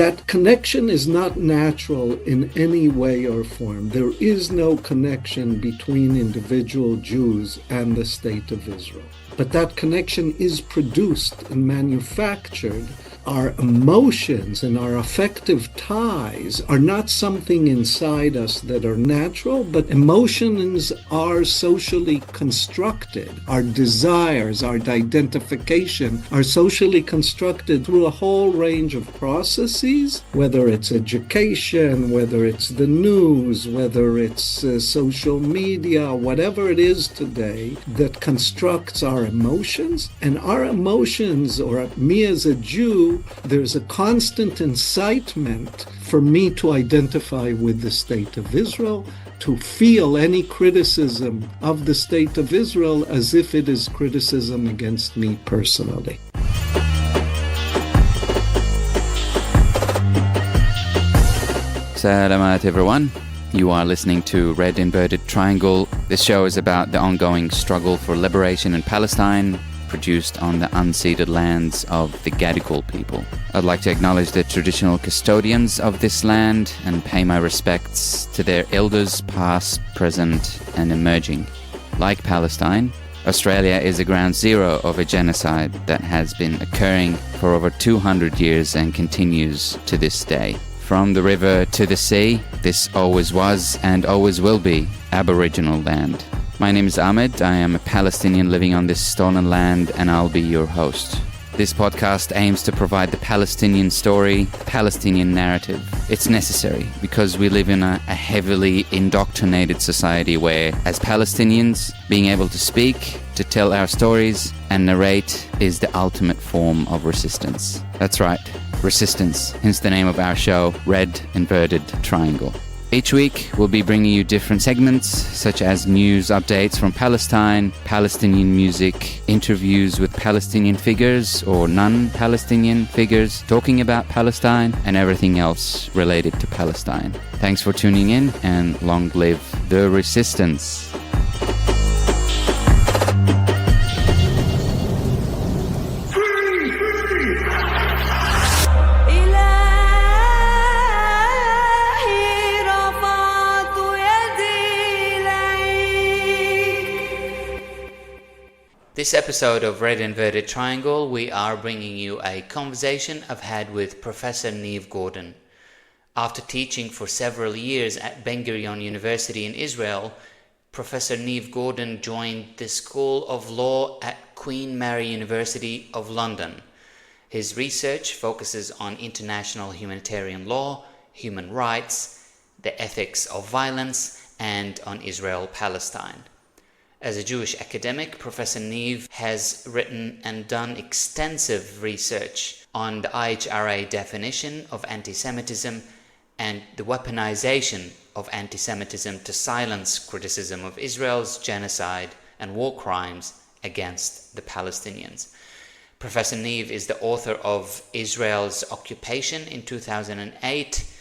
that connection is not natural in any way or form. There is no connection between individual Jews and the state of Israel. But that connection is produced and manufactured. Our emotions and our affective ties are not something inside us that are natural, but emotions are socially constructed. Our desires, our identification are socially constructed through a whole range of processes, whether it's education, whether it's the news, whether it's social media, whatever it is today that constructs our emotions. And our emotions, or me as a Jew, there's a constant incitement for me to identify with the state of Israel, to feel any criticism of the state of Israel as if it is criticism against me personally. Salamat everyone. You are listening to Red Inverted Triangle. This show is about the ongoing struggle for liberation in Palestine, produced on the unceded lands of the Gadigal people. I'd like to acknowledge the traditional custodians of this land and pay my respects to their elders past, present and emerging. Like Palestine, Australia is a ground zero of a genocide that has been occurring for over 200 years and continues to this day. From the river to the sea, this always was and always will be Aboriginal land. My name is Ahmed. I am a Palestinian living on this stolen land, and I'll be your host. This podcast aims to provide the Palestinian story, Palestinian narrative. It's necessary because we live in a heavily indoctrinated society where, as Palestinians, being able to speak, to tell our stories, and narrate is the ultimate form of resistance. That's right, resistance, hence the name of our show, Red Inverted Triangle. Each week, we'll be bringing you different segments, such as news updates from Palestine, Palestinian music, interviews with Palestinian figures or non-Palestinian figures talking about Palestine, and everything else related to Palestine. Thanks for tuning in, and long live the resistance. This episode of Red Inverted Triangle, we are bringing you a conversation I've had with Professor Neve Gordon. After teaching for several years at Ben Gurion University in Israel, Professor Neve Gordon joined the School of Law at Queen Mary University of London. His research focuses on international humanitarian law, human rights, the ethics of violence, and on Israel-Palestine. As a Jewish academic, Professor Neve has written and done extensive research on the IHRA definition of anti-Semitism and the weaponisation of anti-Semitism to silence criticism of Israel's genocide and war crimes against the Palestinians. Professor Neve is the author of Israel's Occupation in 2008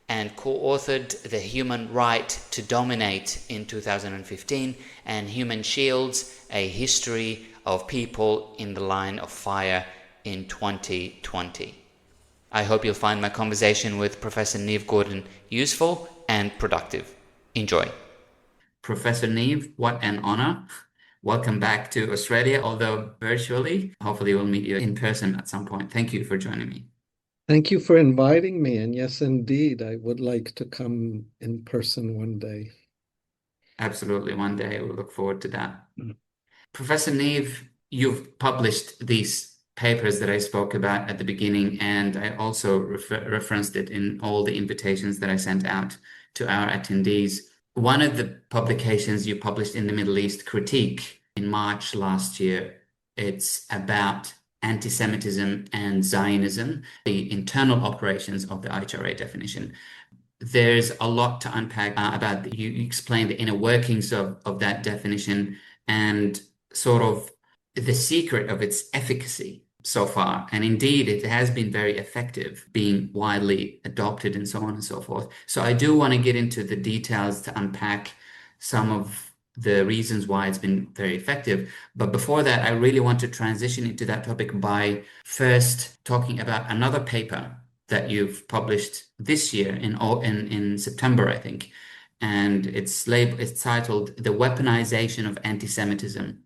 and co-authored The Human Right to Dominate in 2015 and Human Shields, A History of People in the Line of Fire in 2020. I hope you'll find my conversation with Professor Neve Gordon useful and productive. Enjoy. Professor Neve, what an honor. Welcome back to Australia, although virtually. Hopefully we'll meet you in person at some point. Thank you for joining me. Thank you for inviting me. And yes, indeed, I would like to come in person one day. Absolutely. One day. We'll look forward to that. Professor Neve, you've published these papers that I spoke about at the beginning, and I also referenced it in all the invitations that I sent out to our attendees. One of the publications you published in the Middle East, Critique, in March last year, it's about anti-Semitism and Zionism, the internal operations of the IHRA definition. There's a lot to unpack about. You explain the inner workings of that definition and sort of the secret of its efficacy so far. And indeed, it has been very effective, being widely adopted and so on and so forth. So I do want to get into the details to unpack some of the reasons why it's been very effective. But before that, I really want to transition into that topic by first talking about another paper that you've published this year in September, I think, and it's titled "The Weaponisation of Anti-Semitism,"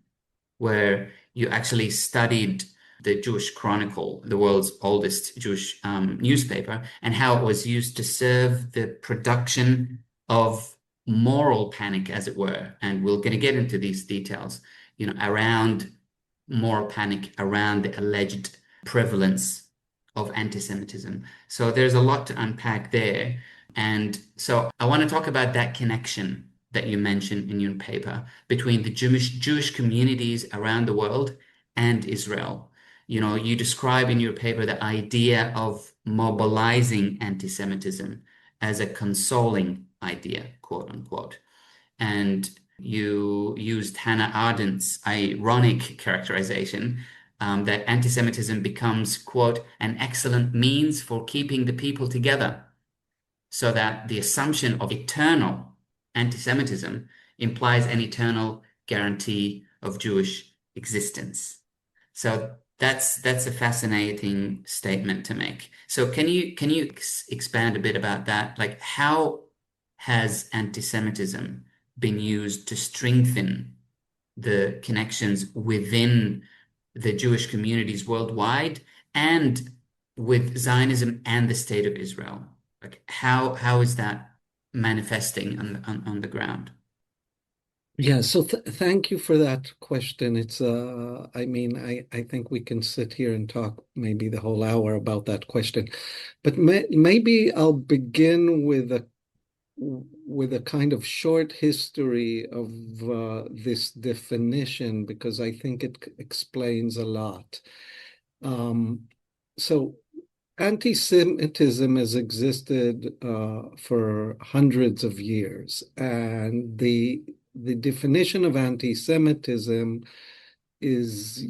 where you actually studied the Jewish Chronicle, the world's oldest Jewish newspaper, and how it was used to serve the production of moral panic, as it were. And we're going to get into these details, around moral panic, around the alleged prevalence of anti-Semitism. So there's a lot to unpack there. And so I want to talk about that connection that you mentioned in your paper between the Jewish communities around the world and Israel. You describe in your paper the idea of mobilizing anti-Semitism as a consoling idea, quote unquote. And you used Hannah Arendt's ironic characterization that anti-Semitism becomes, quote, an excellent means for keeping the people together, so that the assumption of eternal anti-Semitism implies an eternal guarantee of Jewish existence. So that's a fascinating statement to make. So can you expand a bit about that? Like, how has anti-Semitism been used to strengthen the connections within the Jewish communities worldwide and with Zionism and the State of Israel? Like, how is that manifesting on the ground? Yeah, so thank you for that question. I mean, I think we can sit here and talk maybe the whole hour about that question, but maybe I'll begin with a kind of short history of this definition, because I think it explains a lot. So anti-Semitism has existed for hundreds of years, and the definition of anti-Semitism is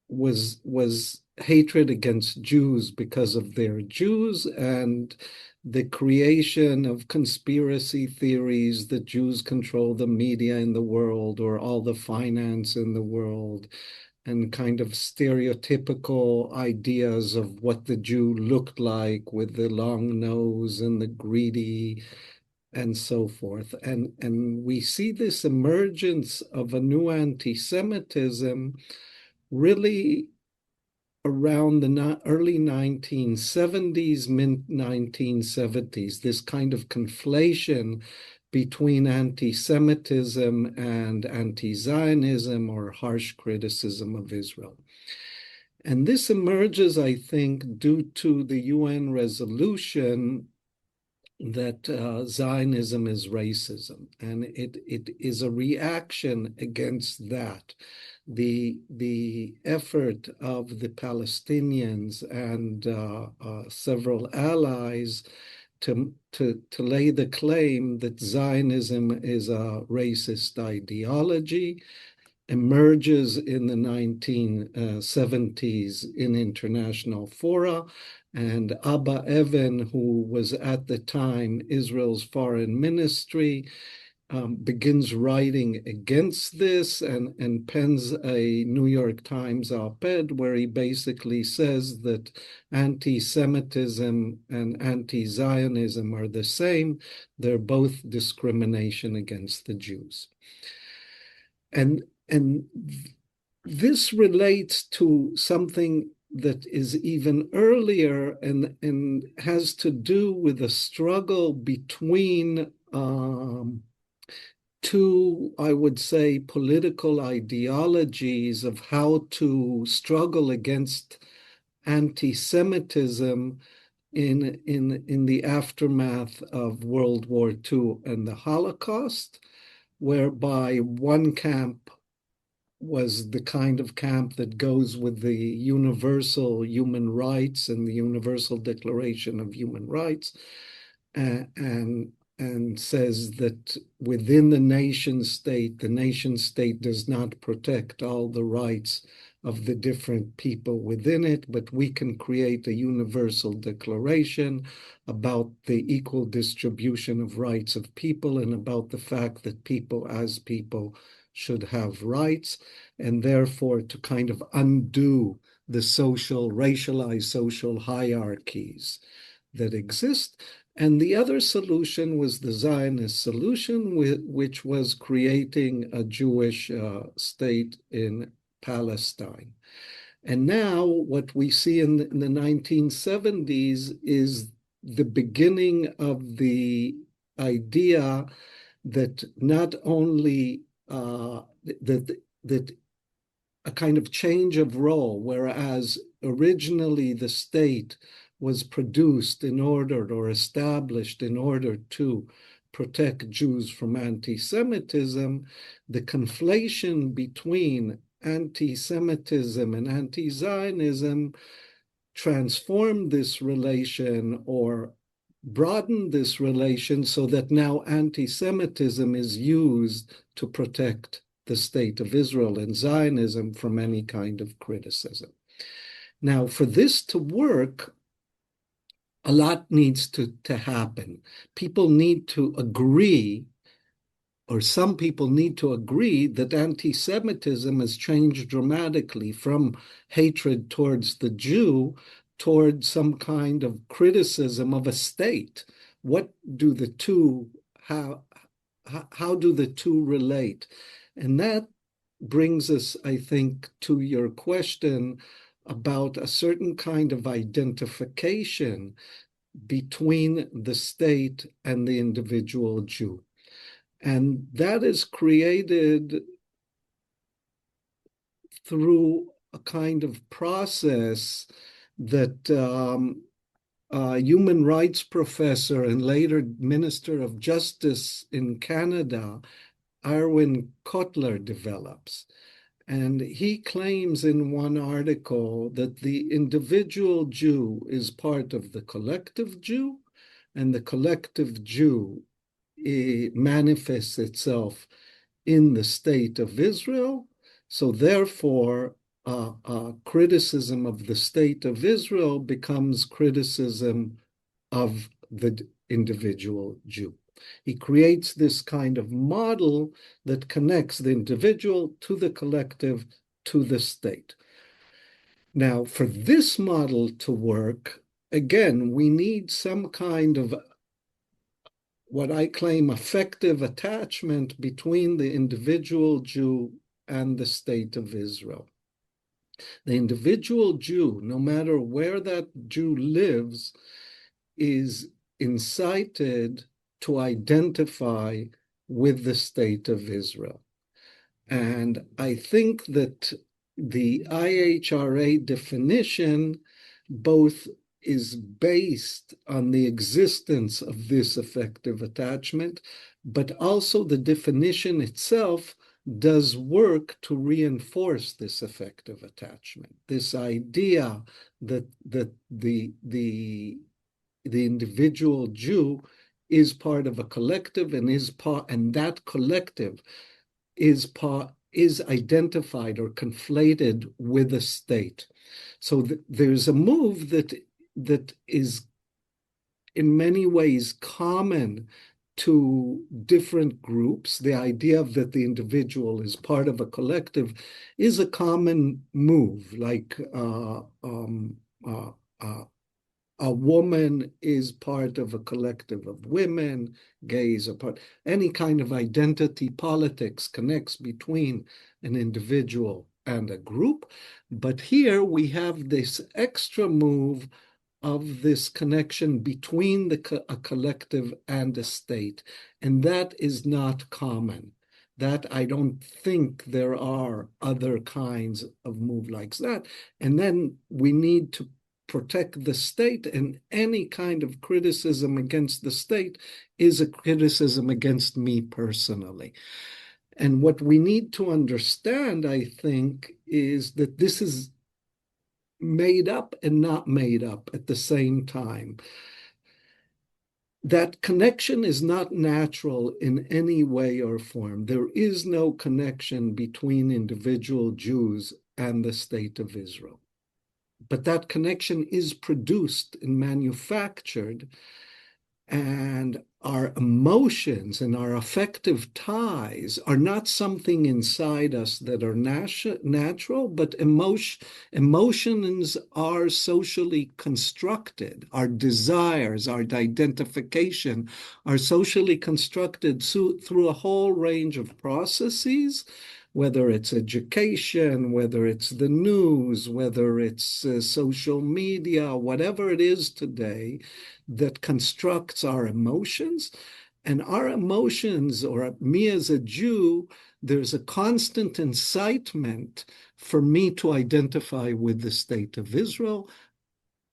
was hatred against Jews because of their Jews, and the creation of conspiracy theories that Jews control the media in the world or all the finance in the world, and kind of stereotypical ideas of what the Jew looked like with the long nose and the greedy and so forth. And we see this emergence of a new anti-Semitism really around the early 1970s, mid-1970s, this kind of conflation between anti-Semitism and anti-Zionism, or harsh criticism of Israel. And this emerges, I think, due to the UN resolution that Zionism is racism, and it is a reaction against that. The effort of the Palestinians and several allies to lay the claim that Zionism is a racist ideology emerges in the 1970s in international fora. And Abba Evan, who was at the time Israel's foreign ministry, begins writing against this and pens a New York Times op-ed where he basically says that anti-Semitism and anti-Zionism are the same. They're both discrimination against the Jews. And this relates to something that is even earlier and has to do with a struggle between two, I would say, political ideologies of how to struggle against anti-Semitism in the aftermath of World War II and the Holocaust, whereby one camp was the kind of camp that goes with the universal human rights and the Universal Declaration of Human Rights, and says that within the nation state does not protect all the rights of the different people within it, but we can create a universal declaration about the equal distribution of rights of people and about the fact that people as people should have rights, and therefore to kind of undo the racialized social hierarchies that exist. And the other solution was the Zionist solution, which was creating a Jewish state in Palestine. And now what we see in the 1970s is the beginning of the idea that not only that a kind of change of role, whereas originally the state was produced in order or established in order to protect Jews from anti-Semitism, the conflation between anti-Semitism and anti-Zionism transformed this relation or broadened this relation so that now anti-Semitism is used to protect the state of Israel and Zionism from any kind of criticism. Now, for this to work, a lot needs to happen. People need to agree, or some people need to agree, that anti-Semitism has changed dramatically from hatred towards the Jew towards some kind of criticism of a state. What do the two, how do the two relate? And that brings us, I think, to your question about a certain kind of identification between the state and the individual Jew. And that is created through a kind of process that human rights professor and later Minister of Justice in Canada, Arwin Kotler, develops. And he claims in one article that the individual Jew is part of the collective Jew, and the collective Jew manifests itself in the state of Israel. So therefore, criticism of the state of Israel becomes criticism of the individual Jew. He creates this kind of model that connects the individual to the collective to the state. Now, for this model to work, again, we need some kind of what I claim effective attachment between the individual Jew and the state of Israel. The individual Jew, no matter where that Jew lives, is incited to identify with the state of Israel. And I think that the IHRA definition both is based on the existence of this effective attachment, but also the definition itself does work to reinforce this effective attachment, this idea that the individual Jew is part of a collective and that collective is identified or conflated with a state. So there's a move that is in many ways common to different groups. The idea that the individual is part of a collective is a common move, like a woman is part of a collective of women, gays are part. Any kind of identity politics connects between an individual and a group. But here we have this extra move of this connection between a collective and a state. And that is not common. That I don't think there are other kinds of move like that. And then we need to protect the state, and any kind of criticism against the state is a criticism against me personally. And what we need to understand, I think, is that this is made up and not made up at the same time. That connection is not natural in any way or form. There is no connection between individual Jews and the state of Israel. But that connection is produced and manufactured, and our emotions and our affective ties are not something inside us that are natural, but emotions are socially constructed. Our desires, our identification are socially constructed through a whole range of processes, whether it's education, whether it's the news, whether it's social media, whatever it is today that constructs our emotions. And our emotions, or me as a Jew, there's a constant incitement for me to identify with the state of Israel.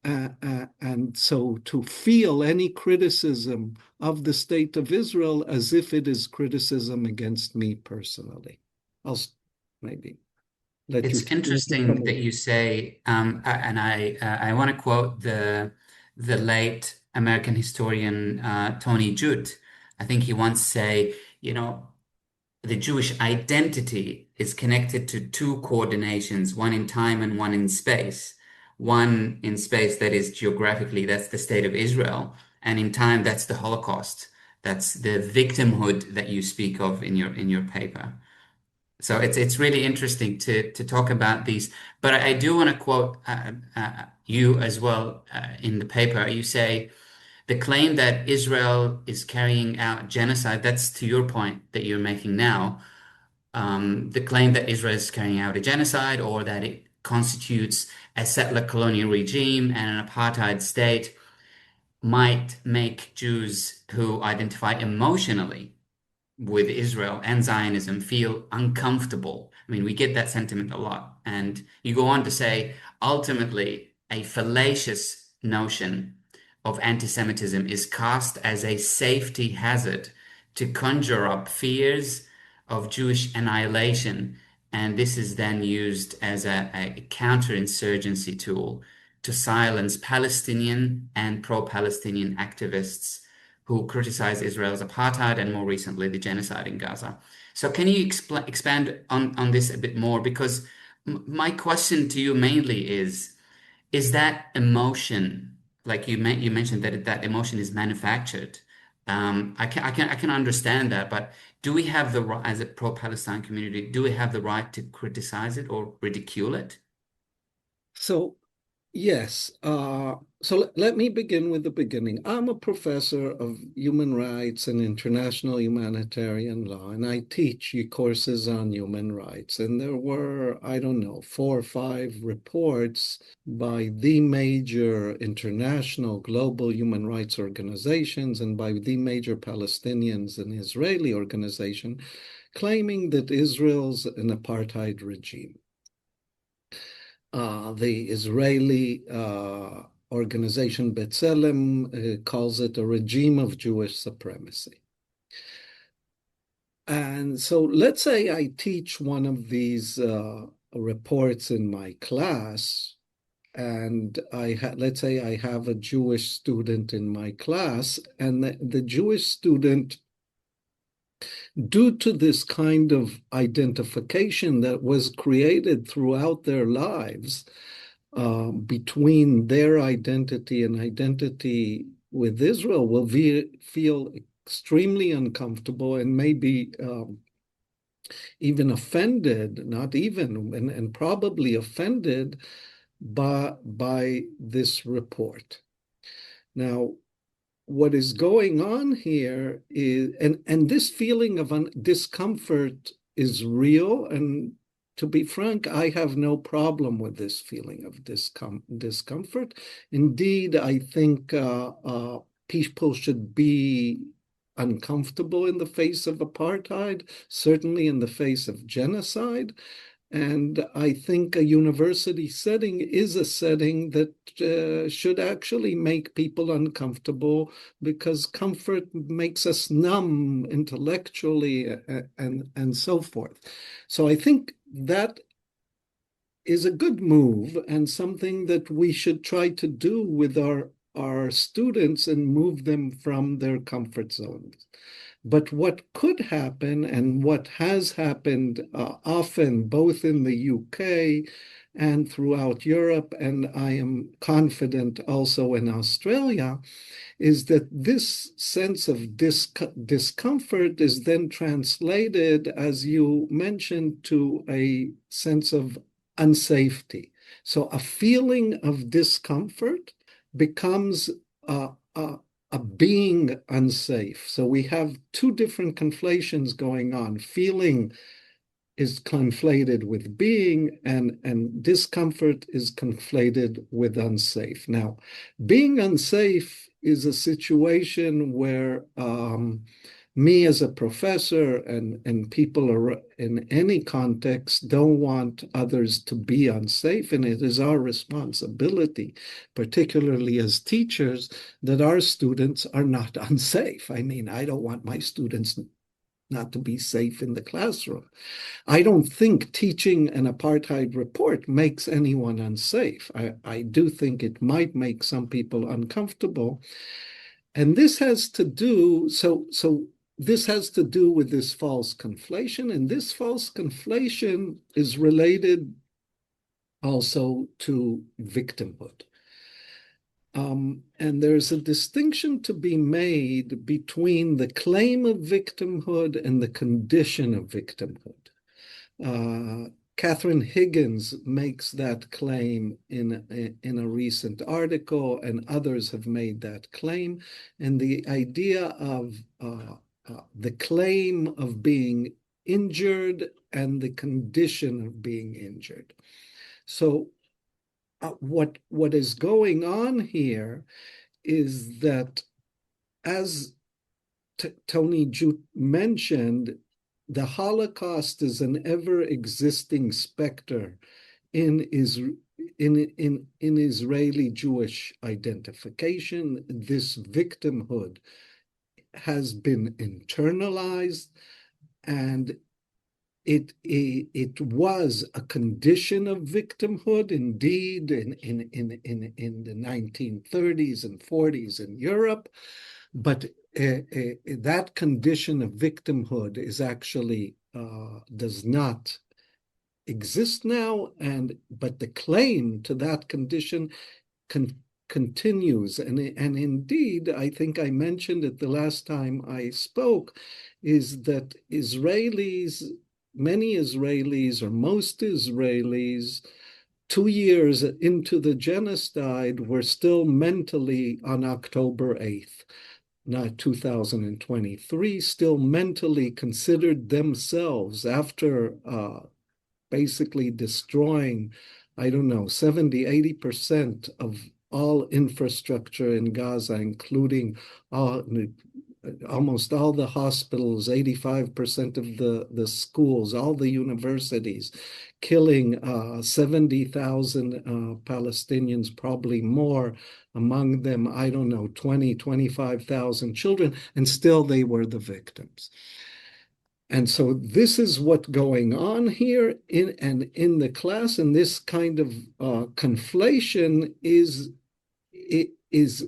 And so to feel any criticism of the state of Israel as if it is criticism against me personally. I'll maybe let you It's interesting that you say, and I want to quote the late American historian Tony Judt. I think he once say, the Jewish identity is connected to two coordinations, one in time and one in space. One in space that is geographically, that's the state of Israel, and in time, that's the Holocaust. That's the victimhood that you speak of in your paper. So it's really interesting to talk about these. But I do want to quote you as well in the paper. You say the claim that Israel is carrying out genocide. That's to your point that you're making now. The claim that Israel is carrying out a genocide or that it constitutes a settler colonial regime and an apartheid state might make Jews who identify emotionally with Israel and Zionism feel uncomfortable. I mean, we get that sentiment a lot. And you go on to say, ultimately, a fallacious notion of anti-Semitism is cast as a safety hazard to conjure up fears of Jewish annihilation. And this is then used as a counterinsurgency tool to silence Palestinian and pro-Palestinian activists who criticize Israel's apartheid and more recently the genocide in Gaza. So can you expand on this a bit more? Because my question to you mainly is that emotion, like you mentioned that emotion is manufactured. I can understand that, but do we have the right, as a pro-Palestine community, do we have the right to criticize it or ridicule it? So, yes. So let me begin with the beginning. I'm a professor of human rights and international humanitarian law, and I teach courses on human rights. And there were, I don't know, 4 or 5 reports by the major international global human rights organizations and by the major Palestinians and Israeli organization claiming that Israel's an apartheid regime. The Israeli organization B'Tselem calls it a regime of Jewish supremacy. And so let's say I teach one of these reports in my class, and let's say I have a Jewish student in my class, and the Jewish student, due to this kind of identification that was created throughout their lives, between their identity and identity with Israel, will feel extremely uncomfortable and maybe even offended, not even, and probably offended by this report. Now, what is going on here is, and this feeling of discomfort is real. And to be frank, I have no problem with this feeling of discomfort. Indeed, I think people should be uncomfortable in the face of apartheid, certainly in the face of genocide. And I think a university setting is a setting that should actually make people uncomfortable, because comfort makes us numb intellectually and so forth. So I think that is a good move and something that we should try to do with our students and move them from their comfort zones. But what could happen and what has happened often, both in the UK and throughout Europe, and I am confident also in Australia, is that this sense of discomfort is then translated, as you mentioned, to a sense of unsafety. So a feeling of discomfort becomes a being unsafe. So we have two different conflations going on. Feeling is conflated with being, and discomfort is conflated with unsafe. Now, being unsafe is a situation where me as a professor and people are in any context don't want others to be unsafe, and it is our responsibility, particularly as teachers, that our students are not unsafe. I mean, I don't want my students not to be safe in the classroom. I don't think teaching an apartheid report makes anyone unsafe. I do think it might make some people uncomfortable. And this has to do, this has to do with this false conflation. And this false conflation is related also to victimhood. And there's a distinction to be made between the claim of victimhood and the condition of victimhood. Catherine Higgins makes that claim in a recent article, and others have made that claim. And the idea of the claim of being injured and the condition of being injured. So what is going on here is that, as Tony Jute mentioned, the Holocaust is an ever-existing specter in Israeli Jewish identification. This victimhood has been internalized, and it was a condition of victimhood, indeed, in the 1930s and 40s in Europe, but that condition of victimhood is actually does not exist now, but the claim to that condition continues, and indeed, I think I mentioned it the last time I spoke, is that many Israelis, or most Israelis, 2 years into the genocide, were still mentally on October 8th. Now 2023, still mentally considered themselves, after basically destroying, I don't know, 70, 80% of all infrastructure in Gaza, including almost all the hospitals, 85% of the schools, all the universities, killing 70,000 Palestinians, probably more, among them, I don't know, 20, 25,000 children, and still they were the victims. And so this is what's going on here in the class, and this kind of conflation is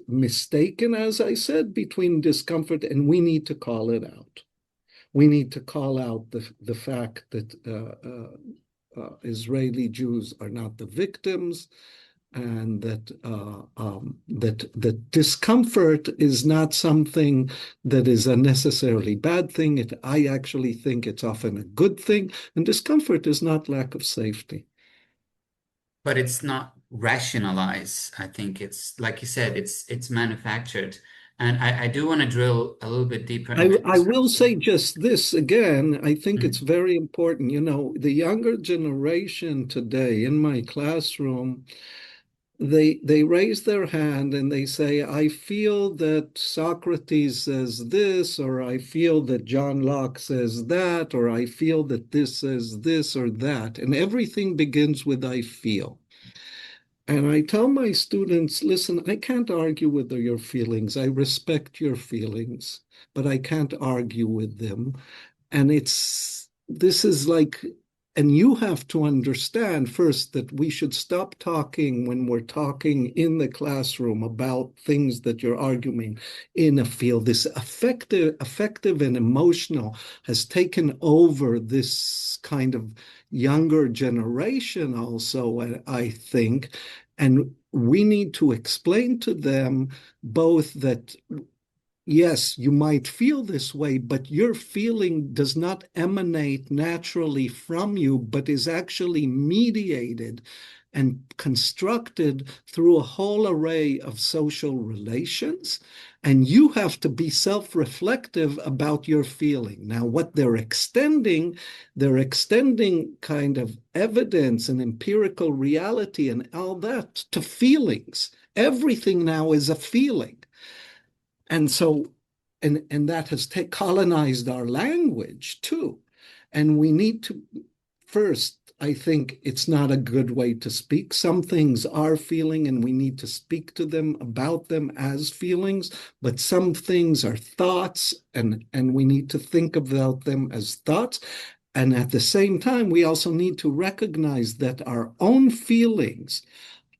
mistaken, as I said, between discomfort, and we need to call it out. We need to call out the fact that Israeli Jews are not the victims, and that discomfort is not something that is a necessarily bad thing. I actually think it's often a good thing, and discomfort is not lack of safety. But it's not rationalized. I think it's, like you said, it's manufactured. And I do want to drill a little bit deeper into I will say just this again. I think it's very important. You know, the younger generation today in my classroom, they raise their hand and they say, I feel that Socrates says this, or I feel that John Locke says that, or I feel that this says this or that. And everything begins with I feel. And I tell my students, listen, I can't argue with your feelings. I respect your feelings, but I can't argue with them. And this is like And you have to understand first that we should stop talking when we're talking in the classroom about things that you're arguing in a field. This affective and emotional has taken over this kind of younger generation also, I think. And we need to explain to them both that yes, you might feel this way, but your feeling does not emanate naturally from you, but is actually mediated and constructed through a whole array of social relations. And you have to be self-reflective about your feeling. Now, what they're extending kind of evidence and empirical reality and all that to feelings. Everything now is a feeling. And so, and that has colonized our language too. And we need to, first, I think it's not a good way to speak. Some things are feeling, and we need to speak to them about them as feelings, but some things are thoughts, and we need to think about them as thoughts. And at the same time, we also need to recognize that our own feelings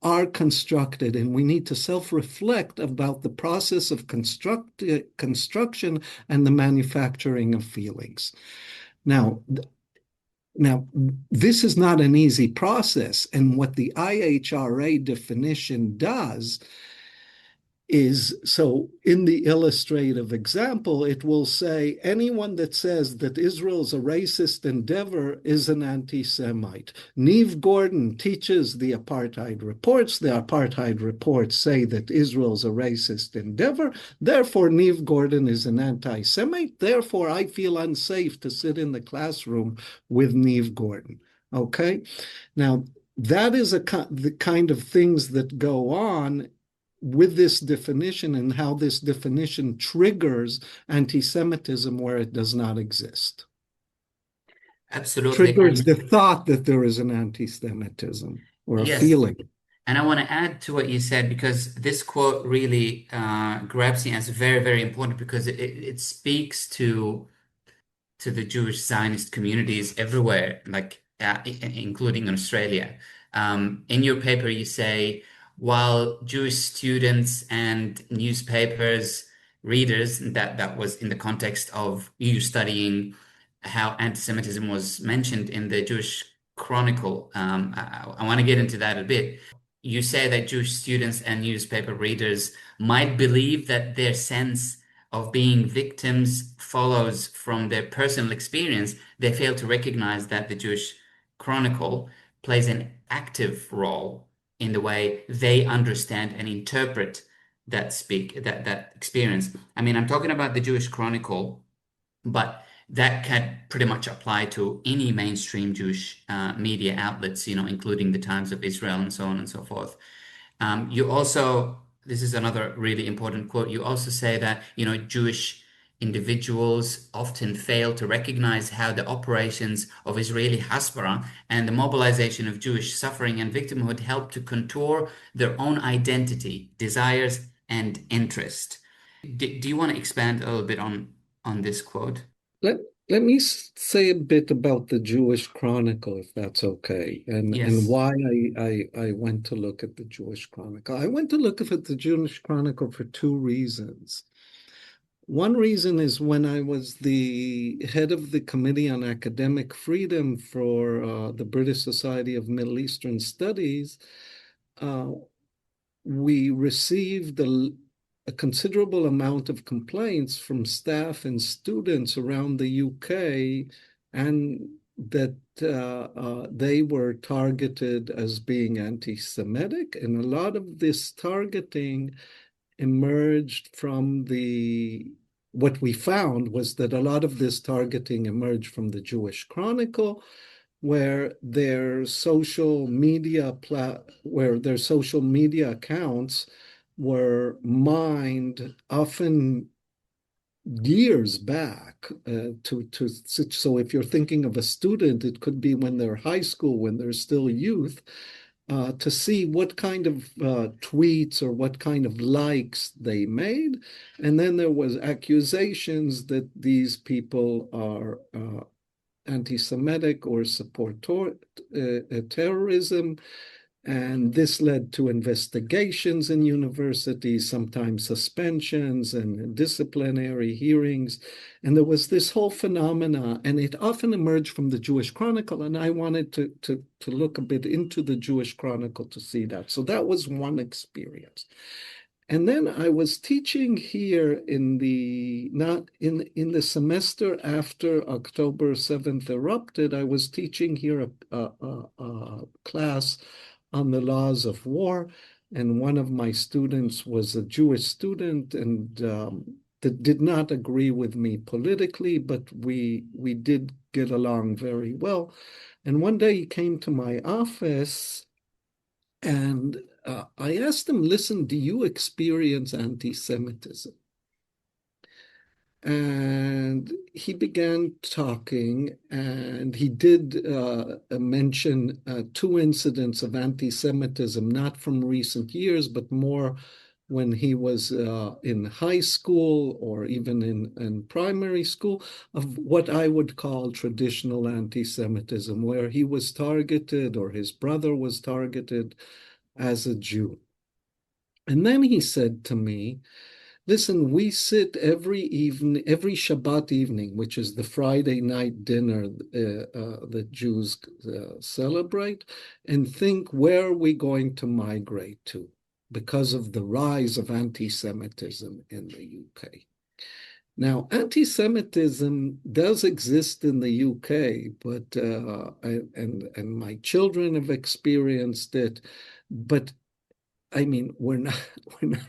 are constructed, and we need to self-reflect about the process of construction and the manufacturing of feelings. Now, this is not an easy process, and what the IHRA definition does is, so in the illustrative example, it will say anyone that says that Israel's a racist endeavor is an anti-Semite. Neve Gordon teaches the apartheid reports. The apartheid reports say that Israel's a racist endeavor. Therefore, Neve Gordon is an anti-Semite. Therefore, I feel unsafe to sit in the classroom with Neve Gordon. Okay? Now, that is the kind of things that go on with this definition, and how this definition triggers anti-Semitism where it does not exist. Absolutely. Triggers the thought that there is an anti-Semitism or a Yes. feeling. And I want to add to what you said, because this quote really grabs me as very, very important, because it speaks to the Jewish Zionist communities everywhere, like including in Australia. In your paper, you say, while Jewish students and newspapers readers, that was in the context of you studying how anti-Semitism was mentioned in the Jewish Chronicle. I want to get into that a bit. You say that Jewish students and newspaper readers might believe that their sense of being victims follows from their personal experience. They fail to recognize that the Jewish Chronicle plays an active role in the way they understand and interpret that experience. I mean, I'm talking about the Jewish Chronicle, but that can pretty much apply to any mainstream Jewish media outlets, including the Times of Israel and so on and so forth. You also, this is another really important quote, you also say that, Jewish individuals often fail to recognize how the operations of Israeli Hasbara and the mobilization of Jewish suffering and victimhood help to contour their own identity, desires, and interest. Do you want to expand a little bit on this quote? Let me say a bit about the Jewish Chronicle, if that's okay, and Yes. why I went to look at the Jewish Chronicle. I went to look at the Jewish Chronicle for two reasons. One reason is when I was the head of the Committee on Academic Freedom for the British Society of Middle Eastern Studies, we received a considerable amount of complaints from staff and students around the UK, and that they were targeted as being anti-Semitic. And a lot of this targeting emerged from what we found was that a lot of this targeting emerged from the Jewish Chronicle, where their social media accounts were mined often years back so if you're thinking of a student, it could be when they're high school, when they're still youth, to see what kind of tweets or what kind of likes they made. And then there was accusations that these people are anti-Semitic or support terrorism. And this led to investigations in universities, sometimes suspensions and disciplinary hearings. And there was this whole phenomena, and it often emerged from the Jewish Chronicle. And I wanted to look a bit into the Jewish Chronicle to see that. So that was one experience. And then I was teaching here in the semester after October 7th erupted. I was teaching here a class on the laws of war, and one of my students was a Jewish student, and that did not agree with me politically, but we did get along very well. And one day he came to my office, and I asked him, listen, do you experience anti-Semitism? And he began talking, and he did mention two incidents of anti-Semitism, not from recent years, but more when he was in high school or even in primary school, of what I would call traditional anti-Semitism, where he was targeted or his brother was targeted as a Jew. And then he said to me, listen, we sit every Shabbat evening, which is the Friday night dinner that Jews celebrate, and think, where are we going to migrate to because of the rise of anti-Semitism in the UK? Now, anti-Semitism does exist in the UK, but and my children have experienced it, but I mean, we're not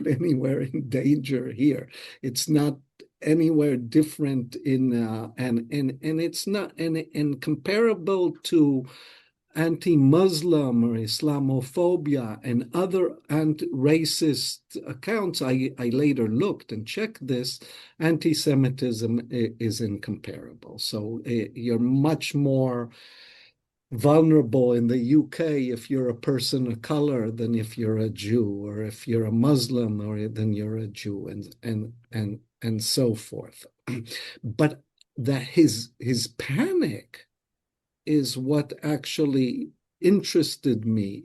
anywhere in danger here. It's not anywhere different in and it's not and comparable to anti-Muslim or Islamophobia and other anti-racist accounts. I later looked and checked this. Anti-Semitism is incomparable. So you're much more vulnerable in the UK if you're a person of color than if you're a Jew, or if you're a Muslim or then you're a Jew, and so forth. But that his panic is what actually interested me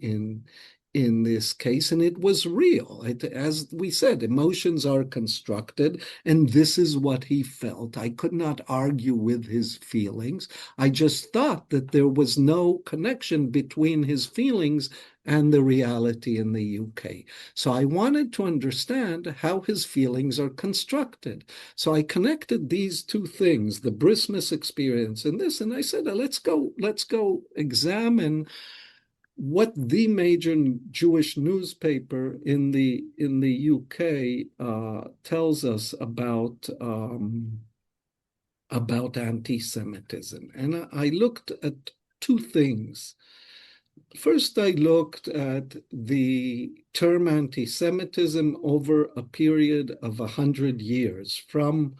in this case, and it was real. As we said, emotions are constructed, and this is what he felt. I could not argue with his feelings. I just thought that there was no connection between his feelings and the reality in the UK. So I wanted to understand how his feelings are constructed. So I connected these two things, the Brismas experience and this, and I said, let's go examine what the major Jewish newspaper in the UK tells us about anti-Semitism. And I looked at two things. First, I looked at the term anti-Semitism over a period of 100 years, from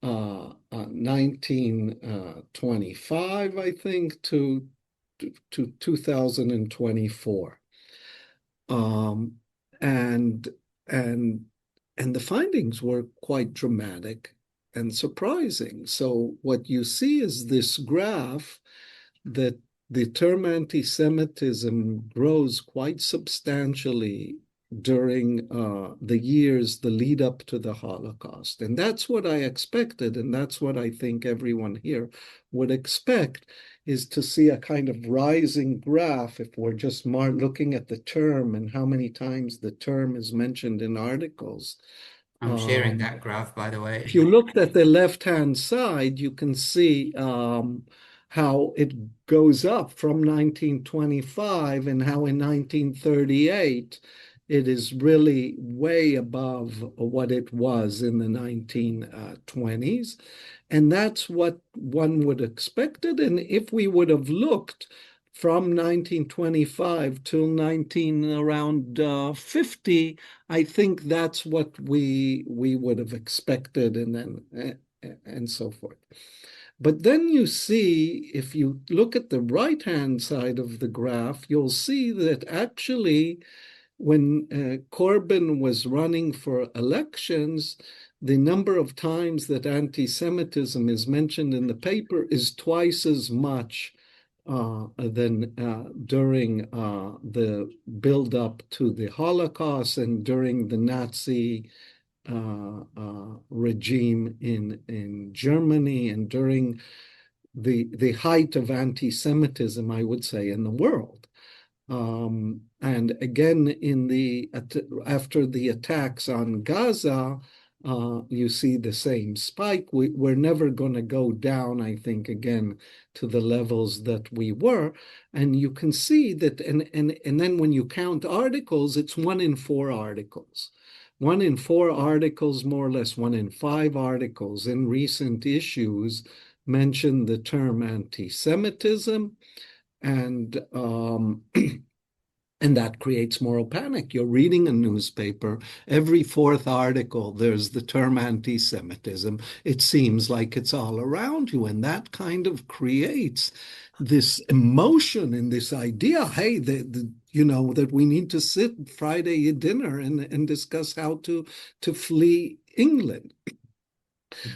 1925, I think, to 2024, and the findings were quite dramatic and surprising. So what you see is this graph that the term anti-Semitism grows quite substantially during the years, the lead up to the Holocaust. And that's what I expected, and that's what I think everyone here would expect, is to see a kind of rising graph if we're just looking at the term and how many times the term is mentioned in articles. I'm sharing that graph, by the way. If you looked at the left-hand side, you can see how it goes up from 1925 and how in 1938 it is really way above what it was in the 1920s. And that's what one would expect it. And if we would have looked from 1925 till around 50, I think that's what we would have expected, and then and so forth. But then you see, if you look at the right-hand side of the graph, you'll see that actually when Corbyn was running for elections, the number of times that anti-Semitism is mentioned in the paper is twice as much than during the build-up to the Holocaust and during the Nazi regime in Germany and during the height of anti-Semitism, I would say, in the world. And again, after the attacks on Gaza, you see the same spike. We're never going to go down, I think, again to the levels that we were. And you can see that, and then when you count articles, it's 1 in 4 articles. 1 in 4 articles, more or less 1 in 5 articles in recent issues mention the term anti-Semitism, and and that creates moral panic. You're reading a newspaper, every 4th article, there's the term anti-Semitism. It seems like it's all around you, and that kind of creates this emotion and this idea, hey, that we need to sit Friday at dinner and discuss how to flee England.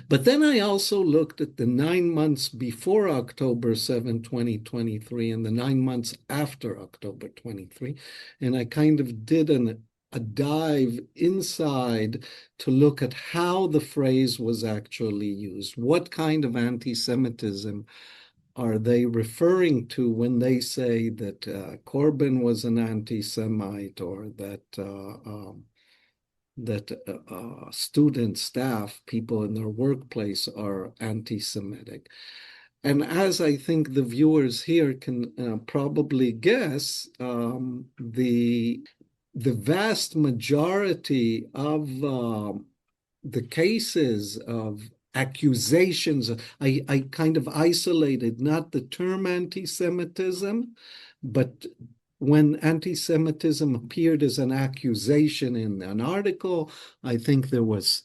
But then I also looked at the 9 months before October 7, 2023, and the 9 months after October 23, and I kind of did a dive inside to look at how the phrase was actually used. What kind of anti-Semitism are they referring to when they say that Corbyn was an anti-Semite, or that student, staff, people in their workplace are anti-Semitic? And as I think the viewers here can probably guess, the vast majority of the cases of accusations, I kind of isolated not the term anti-Semitism, but when anti-Semitism appeared as an accusation in an article, I think there was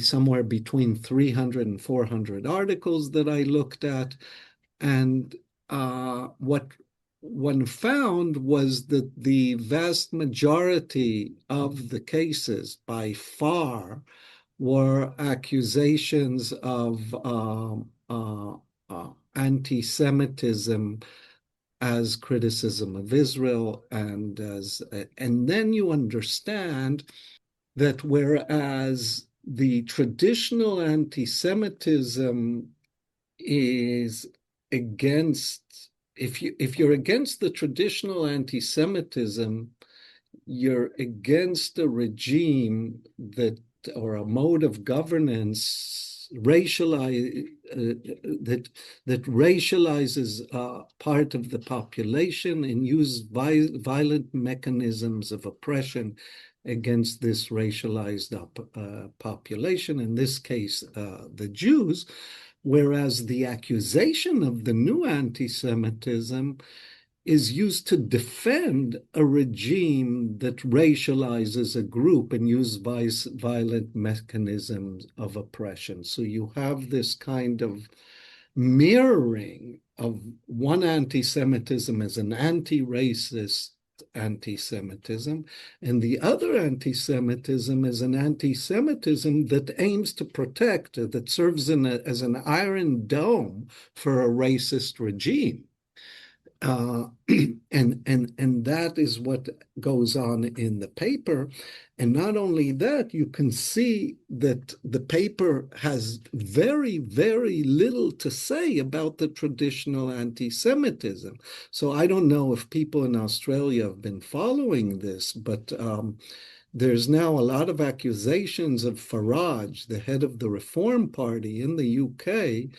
somewhere between 300 and 400 articles that I looked at. And what one found was that the vast majority of the cases, by far, were accusations of anti-Semitism as criticism of Israel, and then you understand that whereas the traditional anti-Semitism is against, if you're against the traditional anti-Semitism, you're against a regime that, or a mode of governance that racializes part of the population and uses violent mechanisms of oppression against this racialized population, in this case, the Jews, whereas the accusation of the new anti-Semitism is used to defend a regime that racializes a group and uses violent mechanisms of oppression. So you have this kind of mirroring of one anti-Semitism as an anti-racist anti-Semitism, and the other anti-Semitism is an anti-Semitism that aims to protect, that serves as an iron dome for a racist regime. And that is what goes on in the paper. And not only that, you can see that the paper has very, very little to say about the traditional anti-Semitism. So I don't know if people in Australia have been following this, but there's now a lot of accusations of Farage, the head of the Reform Party in the UK,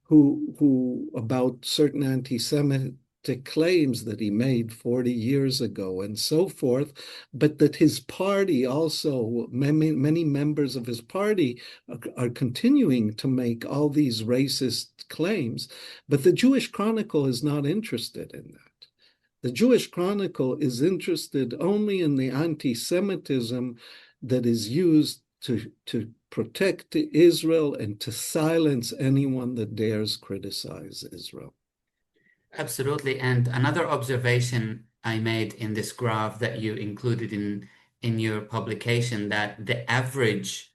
who about certain anti-Semitic claims that he made 40 years ago and so forth, but that his party also, many members of his party are continuing to make all these racist claims. But the Jewish Chronicle is not interested in that. The Jewish Chronicle is interested only in the anti-Semitism that is used to protect Israel and to silence anyone that dares criticize Israel. Absolutely. And another observation I made in this graph that you included in your publication, that the average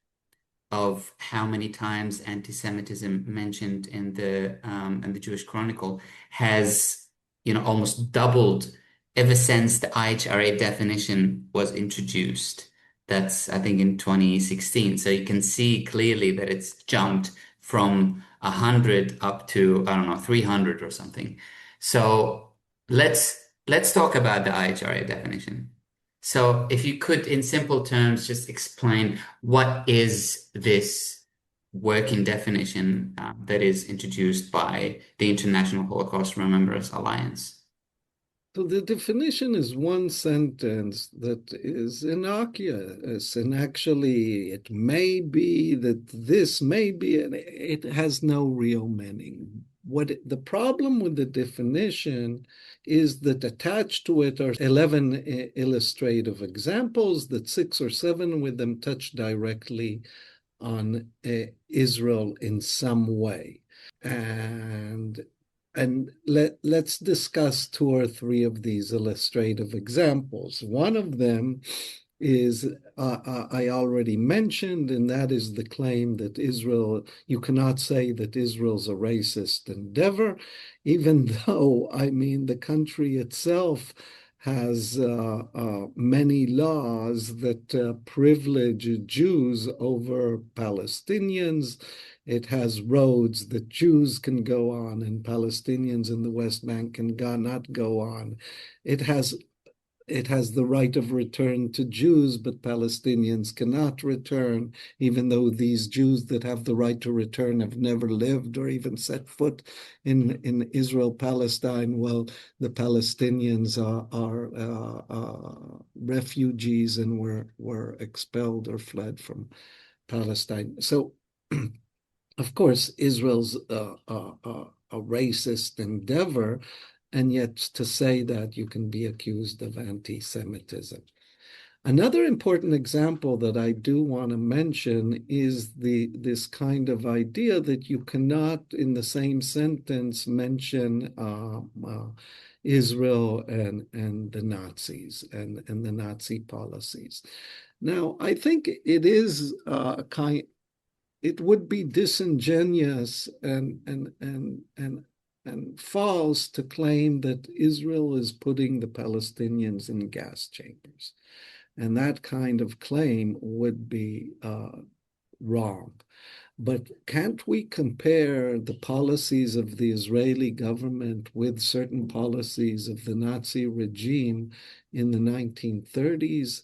of how many times anti-Semitism mentioned in the Jewish Chronicle has, almost doubled ever since the IHRA definition was introduced. That's, I think, in 2016. So you can see clearly that it's jumped from 100 up to, I don't know, 300 or something. So let's talk about the IHRA definition. So if you could, in simple terms, just explain what is this working definition that is introduced by the International Holocaust Remembrance Alliance. So the definition is one sentence that is innocuous, and actually it may be that this may be, and it has no real meaning. The problem with the definition is that attached to it are 11 illustrative examples, that 6 or 7 with them touch directly on Israel in some way. And let's discuss 2 or 3 of these illustrative examples. One of them is I already mentioned, and that is the claim that you cannot say that Israel's a racist endeavor, even though, the country itself has many laws that privilege Jews over Palestinians. It has roads that Jews can go on and Palestinians in the West Bank can not go on. It has the right of return to Jews, but Palestinians cannot return, even though these Jews that have the right to return have never lived or even set foot in Israel, Palestine. Well, the Palestinians are refugees and were expelled or fled from Palestine. So, of course, Israel's a racist endeavor, and yet to say that you can be accused of anti-Semitism. Another important example that I do want to mention is this kind of idea that you cannot, in the same sentence, mention Israel and the Nazis and the Nazi policies. Now, I think it would be disingenuous and false to claim that Israel is putting the Palestinians in gas chambers. And that kind of claim would be wrong. But can't we compare the policies of the Israeli government with certain policies of the Nazi regime in the 1930s?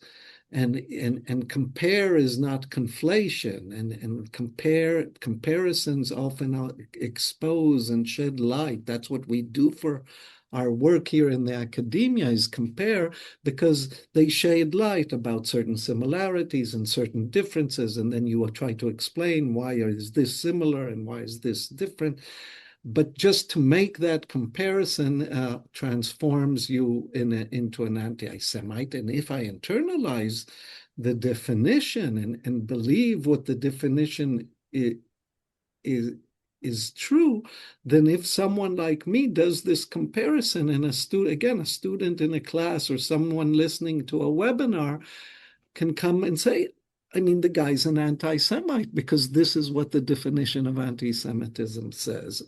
And compare is not conflation, and comparisons often expose and shed light. That's what we do for our work here in the academia, is compare, because they shed light about certain similarities and certain differences, and then you will try to explain why is this similar and why is this different. But just to make that comparison transforms you into an anti-Semite. And if I internalize the definition and believe what the definition is true, then if someone like me does this comparison, and a student in a class or someone listening to a webinar can come and say, the guy's an anti-Semite because this is what the definition of anti-Semitism says,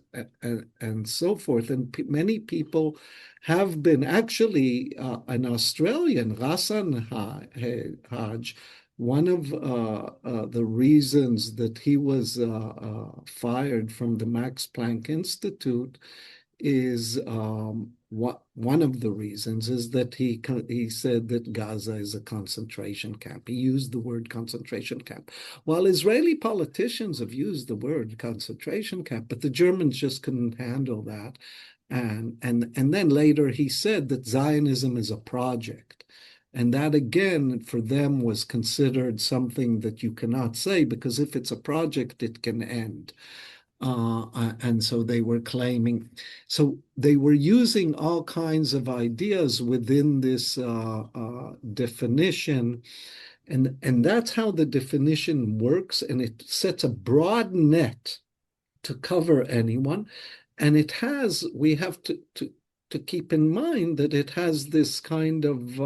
and so forth. And many people have been, actually, an Australian, Ghassan Haj, one of the reasons that he was fired from the Max Planck Institute is one of the reasons is that he said that Gaza is a concentration camp. He used the word concentration camp. While Israeli politicians have used the word concentration camp, but the Germans just couldn't handle that. And then later he said that Zionism is a project. And that, again, for them was considered something that you cannot say, because if it's a project, it can end. And so they were claiming, so they were using all kinds of ideas within this definition. And that's how the definition works. And it sets a broad net to cover anyone. And we have to keep in mind that it has this kind of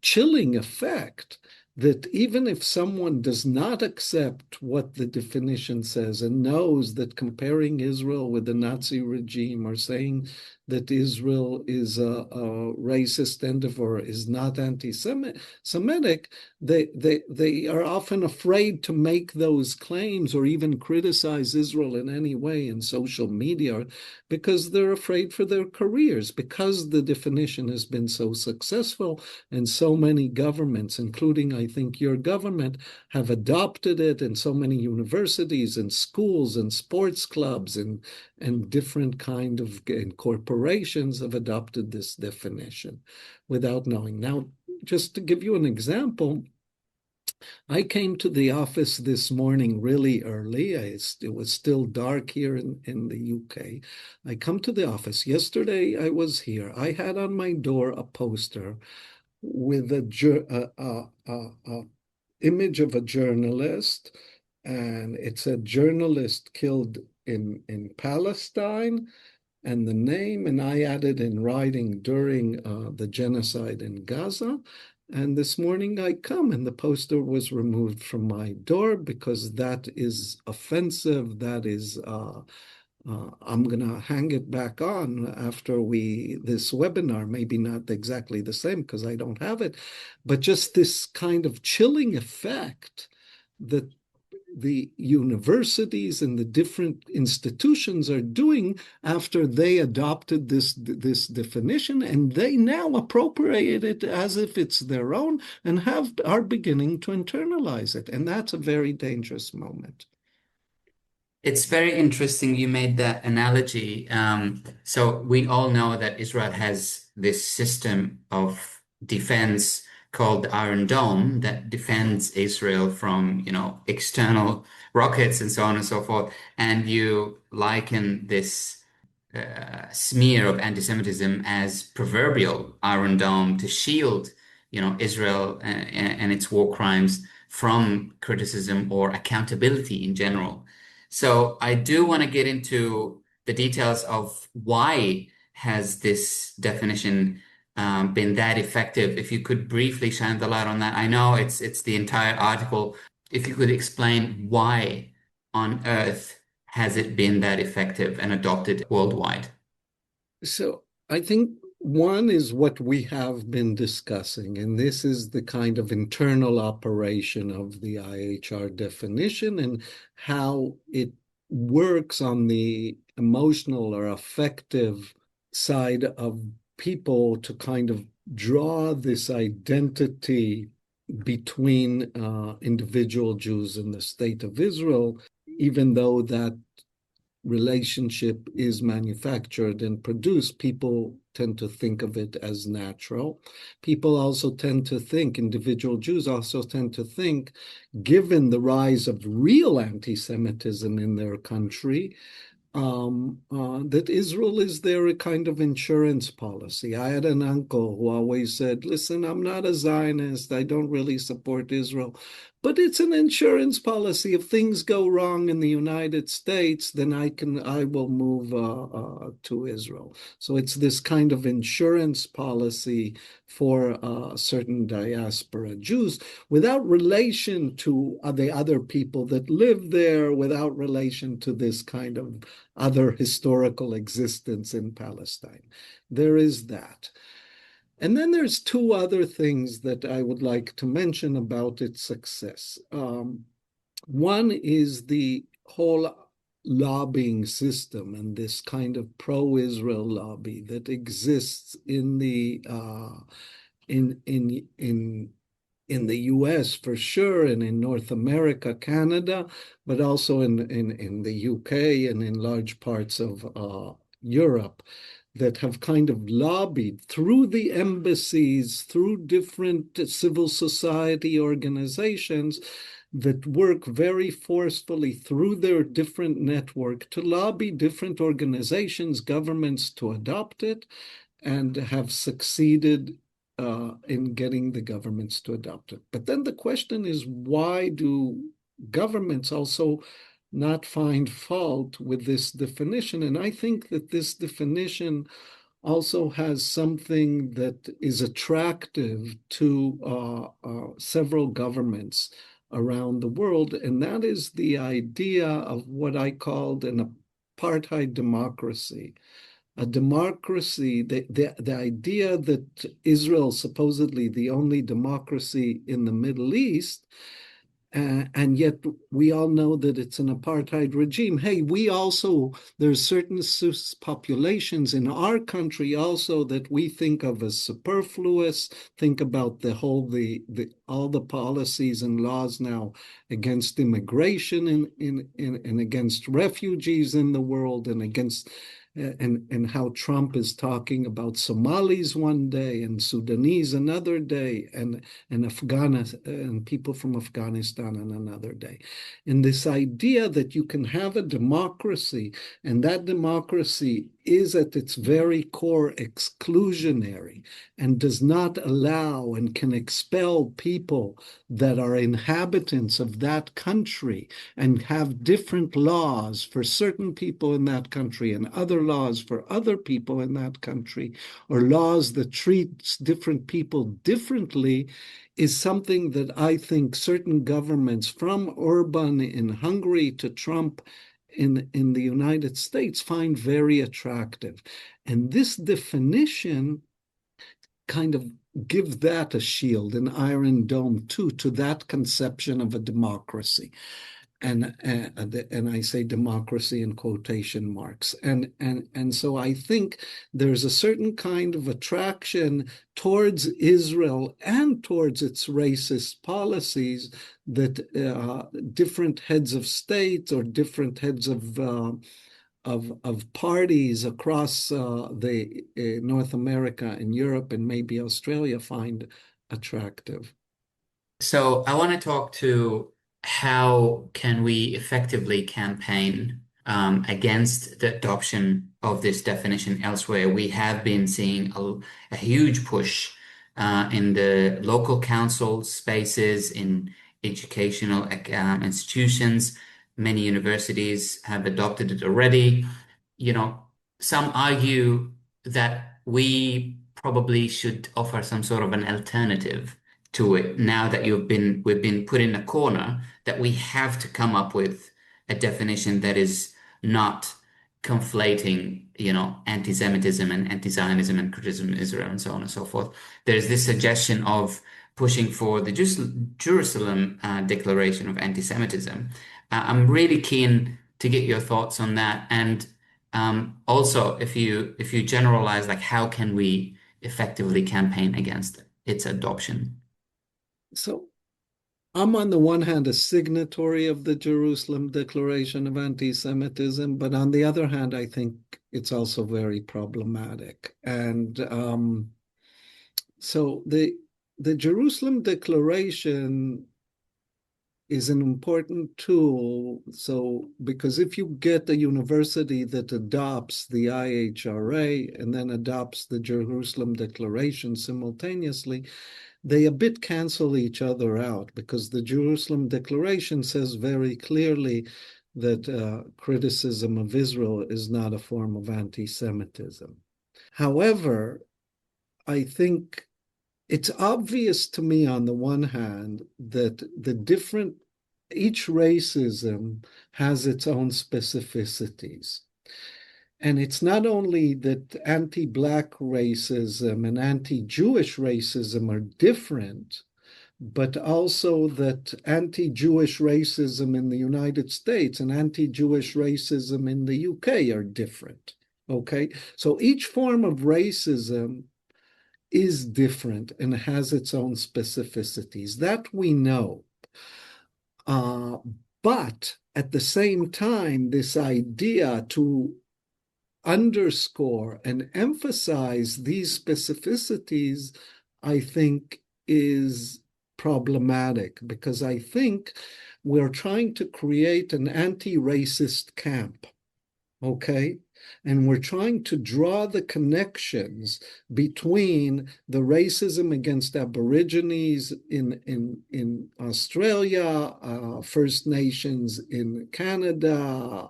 chilling effect that even if someone does not accept what the definition says and knows that comparing Israel with the Nazi regime or saying that Israel is a racist endeavor is not anti-Semitic, they are often afraid to make those claims or even criticize Israel in any way in social media because they're afraid for their careers, because the definition has been so successful and so many governments, including, I think, your government, have adopted it, and so many universities and schools and sports clubs and different kind of and corporations have adopted this definition without knowing. Now, just to give you an example, I came to the office this morning really early. It was still dark here in the UK. I come to the office. Yesterday I was here. I had on my door a poster with a image of a journalist, and it said journalist killed in Palestine, and the name, and I added in writing during the genocide in Gaza. And this morning I come and the poster was removed from my door because that is offensive. That is, I'm going to hang it back on after this webinar, maybe not exactly the same because I don't have it, but just this kind of chilling effect that the universities and the different institutions are doing after they adopted this definition, and they now appropriate it as if it's their own and are beginning to internalize it. And that's a very dangerous moment. It's very interesting you made that analogy. So we all know that Israel has this system of defense called the Iron Dome that defends Israel from, external rockets and so on and so forth. And you liken this smear of anti-Semitism as proverbial Iron Dome to shield, Israel and its war crimes from criticism or accountability in general. So I do want to get into the details of why has this definition been that effective. If you could briefly shine the light on that. I know it's the entire article. If you could explain why on earth has it been that effective and adopted worldwide? So I think one is what we have been discussing, and this is the kind of internal operation of the IHR definition and how it works on the emotional or affective side of people to kind of draw this identity between individual Jews and the state of Israel, even though that relationship is manufactured and produced, people tend to think of it as natural. People also tend to think, individual Jews also tend to think, given the rise of real anti-Semitism in their country, that Israel is their kind of insurance policy. I had an uncle who always said, listen, I'm not a Zionist. I don't really support Israel. But it's an insurance policy. If things go wrong in the United States, then I will move to Israel. So it's this kind of insurance policy for certain diaspora Jews, without relation to the other people that live there, without relation to this kind of other historical existence in Palestine. There is that. And then there's two other things that I would like to mention about its success. One is the whole lobbying system and this kind of pro-Israel lobby that exists in the US for sure, and in North America, Canada, but also in the UK and in large parts of Europe, that have kind of lobbied through the embassies, through different civil society organizations that work very forcefully through their different network to lobby different organizations, governments to adopt it, and have succeeded in getting the governments to adopt it. But then the question is, why do governments also not find fault with this definition? And I think that this definition also has something that is attractive to several governments around the world, and that is the idea of what I called an apartheid democracy. A democracy, the idea that Israel, supposedly the only democracy in the Middle East, and yet we all know that it's an apartheid regime. Hey, there's certain populations in our country also that we think of as superfluous. Think about all the policies and laws now against immigration and against refugees in the world, and against and how Trump is talking about Somalis one day and Sudanese another day, and and people from Afghanistan on another day. And this idea that you can have a democracy, and that democracy is at its very core exclusionary and does not allow and can expel people that are inhabitants of that country and have different laws for certain people in that country and other laws for other people in that country, or laws that treat different people differently, is something that I think certain governments, from Orban in Hungary to Trump in the United States, find very attractive. And this definition kind of gives that a shield, an iron dome too, to that conception of a democracy. And I say democracy in quotation marks. And so I think there's a certain kind of attraction towards Israel and towards its racist policies that different heads of state or different heads of parties across the North America and Europe and maybe Australia find attractive. So I want to talk to how can we effectively campaign against the adoption of this definition elsewhere. We have been seeing a huge push in the local council spaces, in educational institutions. Many universities have adopted it already. You know, some argue that we probably should offer some sort of an alternative to it now that we've been put in a corner, that we have to come up with a definition that is not conflating, anti-Semitism and anti-Zionism and criticism of Israel and so on and so forth. There's this suggestion of pushing for the Jerusalem Declaration of Anti-Semitism. I'm really keen to get your thoughts on that, and also if you generalize, like, how can we effectively campaign against its adoption? So I'm on the one hand a signatory of the Jerusalem Declaration of Anti-Semitism, but on the other hand, I think it's also very problematic. And so the Jerusalem Declaration is an important tool. So because if you get a university that adopts the IHRA and then adopts the Jerusalem Declaration simultaneously, they a bit cancel each other out, because the Jerusalem Declaration says very clearly that criticism of Israel is not a form of anti-Semitism. However, I think it's obvious to me on the one hand that each racism has its own specificities. And it's not only that anti-Black racism and anti-Jewish racism are different, but also that anti-Jewish racism in the United States and anti-Jewish racism in the UK are different. Okay? So each form of racism is different and has its own specificities. That we know. But at the same time, this idea to underscore and emphasize these specificities, I think, is problematic, because I think we're trying to create an anti-racist camp, okay? And we're trying to draw the connections between the racism against Aborigines in Australia, First Nations in Canada,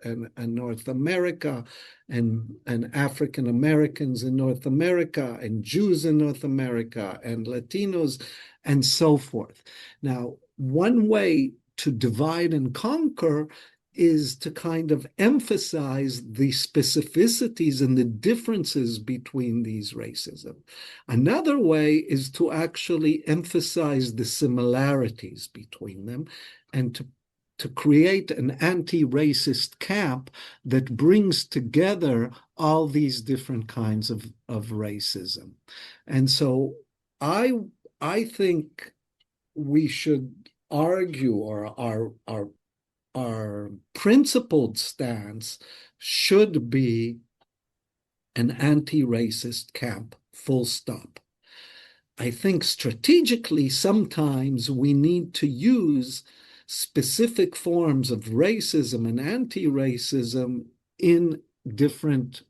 and North America, and African Americans in North America, and Jews in North America, and Latinos, and so forth. Now, one way to divide and conquer is to kind of emphasize the specificities and the differences between these racism. Another way is to actually emphasize the similarities between them and to create an anti-racist camp that brings together all these different kinds of racism. And so I think we should argue, or our principled stance should be an anti-racist camp, full stop. I think strategically, sometimes we need to use specific forms of racism and anti-racism in different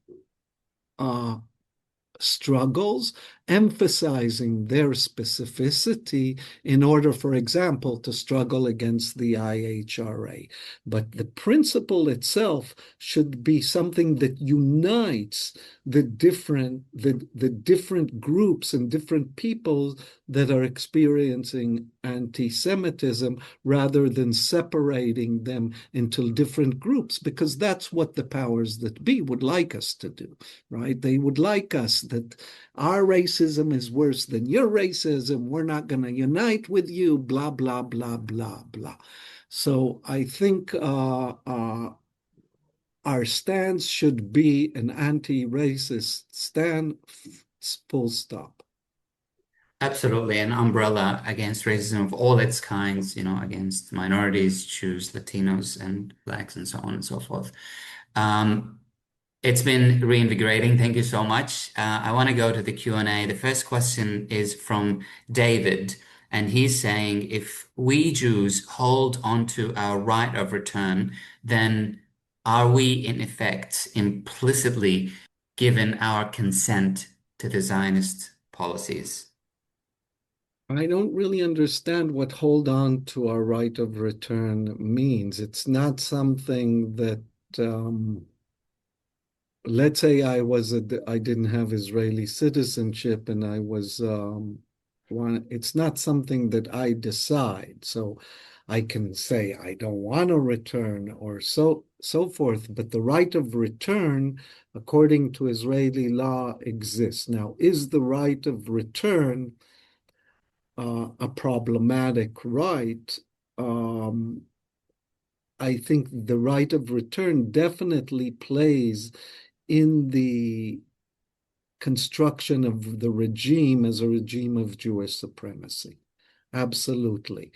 struggles, emphasizing their specificity in order, for example, to struggle against the IHRA. But the principle itself should be something that unites the different groups and different people that are experiencing anti-Semitism, rather than separating them into different groups, because that's what the powers that be would like us to do, right? They would like us that our racism is worse than your racism. We're not going to unite with you, blah, blah, blah, blah, blah. So I think our stance should be an anti-racist stand, full stop. Absolutely, an umbrella against racism of all its kinds, against minorities, Jews, Latinos, and blacks, and so on and so forth. It's been reinvigorating. Thank you so much. I want to go to the Q&A. The first question is from David, and he's saying, if we Jews hold on to our right of return, then are we in effect implicitly given our consent to the Zionist policies? I don't really understand what hold on to our right of return means. It's not something that, let's say I didn't have Israeli citizenship and I was, it's not something that I decide. So I can say I don't want to return, or so forth. But the right of return, according to Israeli law, exists. Now, is the right of return a problematic right? I think the right of return definitely plays in the construction of the regime as a regime of Jewish supremacy. Absolutely.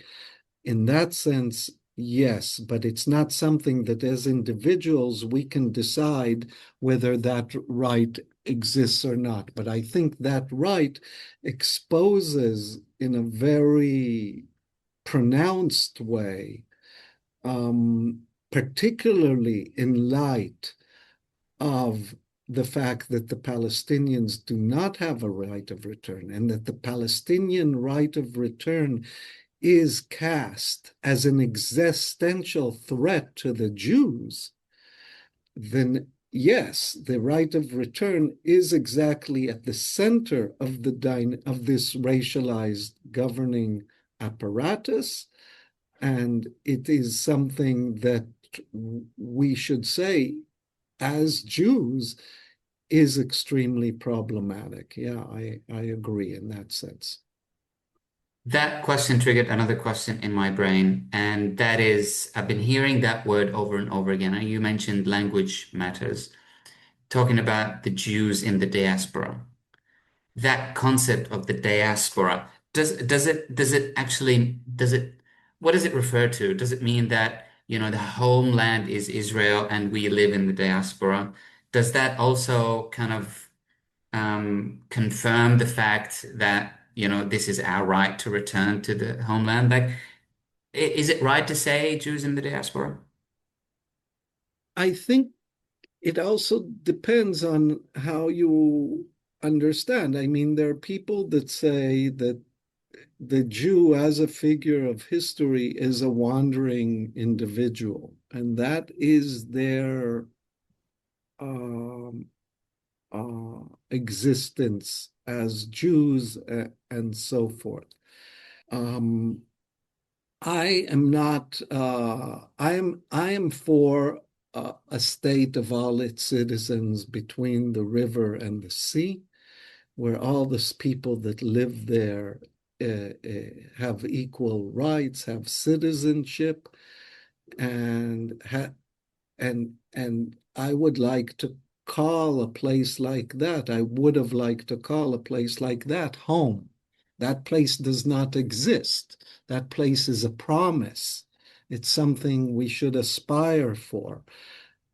In that sense, yes, but it's not something that as individuals we can decide whether that right exists or not. But I think that right exposes in a very pronounced way, particularly in light of the fact that the Palestinians do not have a right of return, and that the Palestinian right of return is cast as an existential threat to the Jews, then yes, the right of return is exactly at the center of this racialized governing apparatus, and it is something that we should say, as Jews, is extremely problematic. Yeah, I agree in that sense. That question triggered another question in my brain, and that is, I've been hearing that word over and over again. And you mentioned language matters, talking about the Jews in the diaspora. That concept of the diaspora, what does it refer to? Does it mean that, the homeland is Israel and we live in the diaspora? Does that also kind of confirm the fact that, this is our right to return to the homeland? Like, is it right to say Jews in the diaspora? I think it also depends on how you understand. I mean, there are people that say that the Jew as a figure of history is a wandering individual, and that is their um, existence as Jews and so forth. Um, I am not. I am for a state of all its citizens between the river and the sea, where all the people that live there have equal rights, have citizenship, and and I would like to call a place like that. I would have liked to call a place like that home. That place does not exist. That place is a promise. It's something we should aspire for.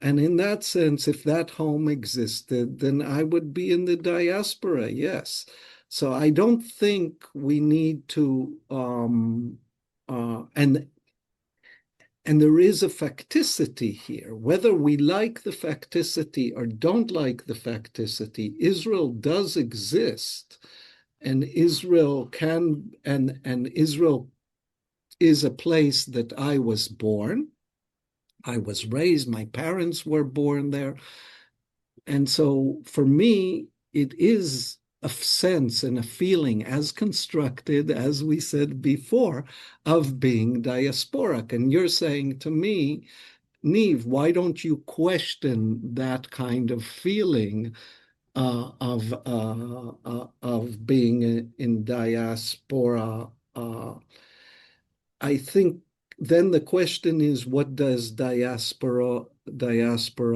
And in that sense, if that home existed, then I would be in the diaspora, yes. So I don't think we need to, and there is a facticity here. Whether we like the facticity or don't like the facticity, Israel does exist, and Israel can, and Israel is a place that I was born. I was raised, my parents were born there. And so for me, it is a sense and a feeling as constructed, as we said before, of being diasporic. And you're saying to me, Neve, why don't you question that kind of feeling of being in diaspora? I think then the question is, what does diaspora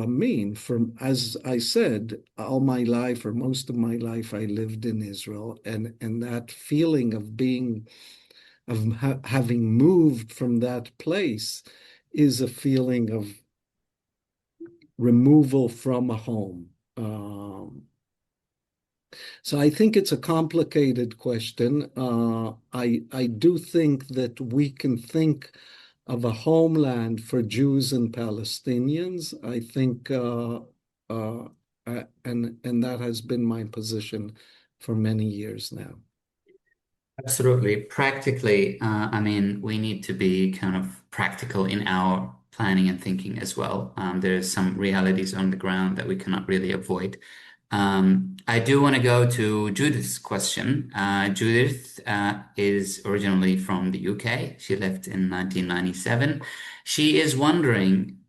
mean? From, as I said, all my life or most of my life, I lived in Israel, and that feeling of being having moved from that place is a feeling of removal from a home. So I think it's a complicated question. I do think that we can think of a homeland for Jews and Palestinians. I think, and that has been my position for many years now. Absolutely. Practically, I mean, we need to be kind of practical in our planning and thinking as well. There's some realities on the ground that we cannot really avoid. I do want to go to Judith's question. Judith is originally from the UK. She left in 1997. She is wondering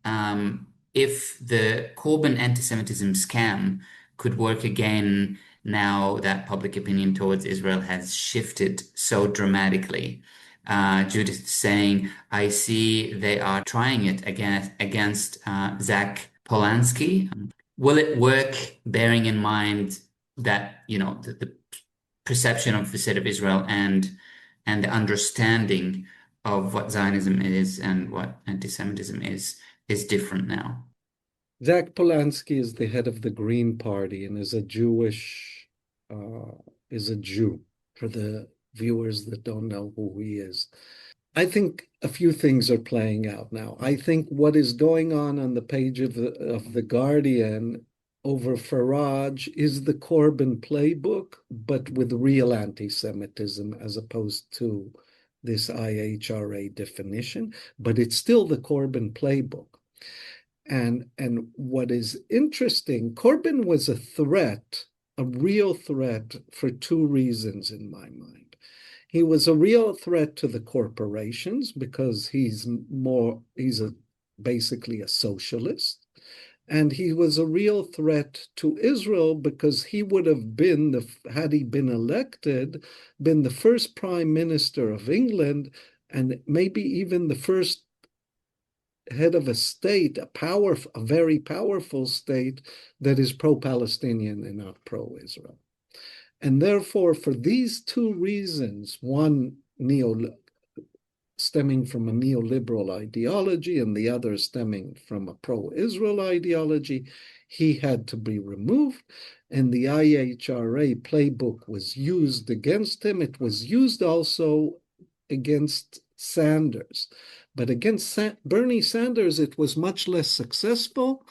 if the Corbyn anti-Semitism scam could work again now that public opinion towards Israel has shifted so dramatically. Judith saying, I see they are trying it against Zach Polanski. Will it work, bearing in mind that, you know, the perception of the state of Israel and the understanding of what Zionism is and what anti-Semitism is different now? Zach Polanski is the head of the Green Party and is a is a Jew, for the viewers that don't know who he is. I think a few things are playing out now. I think what is going on the page of the Guardian over Farage is the Corbyn playbook, but with real anti-Semitism as opposed to this IHRA definition. But it's still the Corbyn playbook. And what is interesting, Corbyn was a threat, a real threat, for two reasons in my mind. He was a real threat to the corporations because he's basically a socialist. And he was a real threat to Israel because he would have been, had he been elected, been the first prime minister of England and maybe even the first head of a state, a very powerful state that is pro-Palestinian and not pro-Israel. And therefore, for these two reasons, one stemming from a neoliberal ideology and the other stemming from a pro-Israel ideology, he had to be removed. And the IHRA playbook was used against him. It was used also against Sanders. But against Bernie Sanders, it was much less successful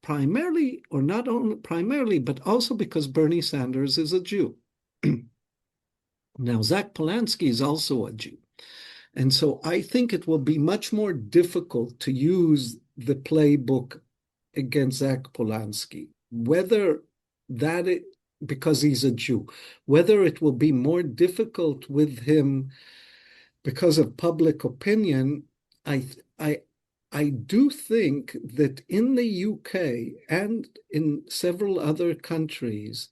primarily, or not only primarily, but also because Bernie Sanders is a Jew. Now, Zach Polanski is also a Jew. And so I think it will be much more difficult to use the playbook against Zach Polanski, whether that it, because he's a Jew, whether it will be more difficult with him because of public opinion. I do think that in the UK and in several other countries,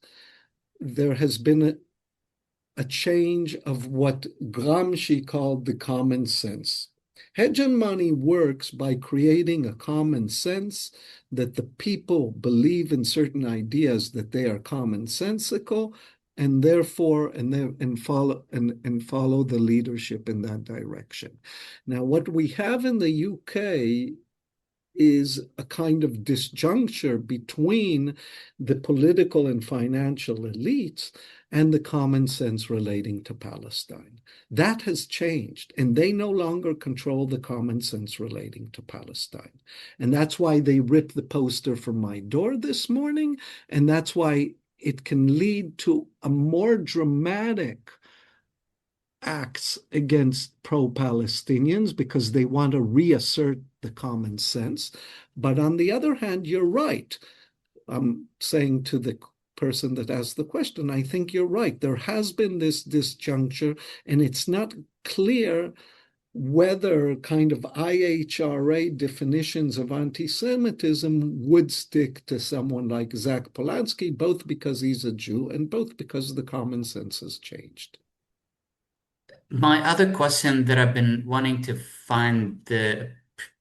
there has been a change of what Gramsci called the common sense. Hegemony works by creating a common sense that the people believe in certain ideas that they are commonsensical, and therefore and follow the leadership in that direction. Now, what we have in the UK is a kind of disjuncture between the political and financial elites and the common sense relating to Palestine. That has changed, and they no longer control the common sense relating to Palestine. And that's why they ripped the poster from my door this morning, and that's why it can lead to a more dramatic acts against pro-Palestinians because they want to reassert the common sense. But on the other hand, you're right. I'm saying to the person that asked the question, I think you're right. There has been this disjuncture, and it's not clear whether kind of IHRA definitions of anti-Semitism would stick to someone like Zach Polanski, both because he's a Jew and both because the common sense has changed. My other question that I've been wanting to find the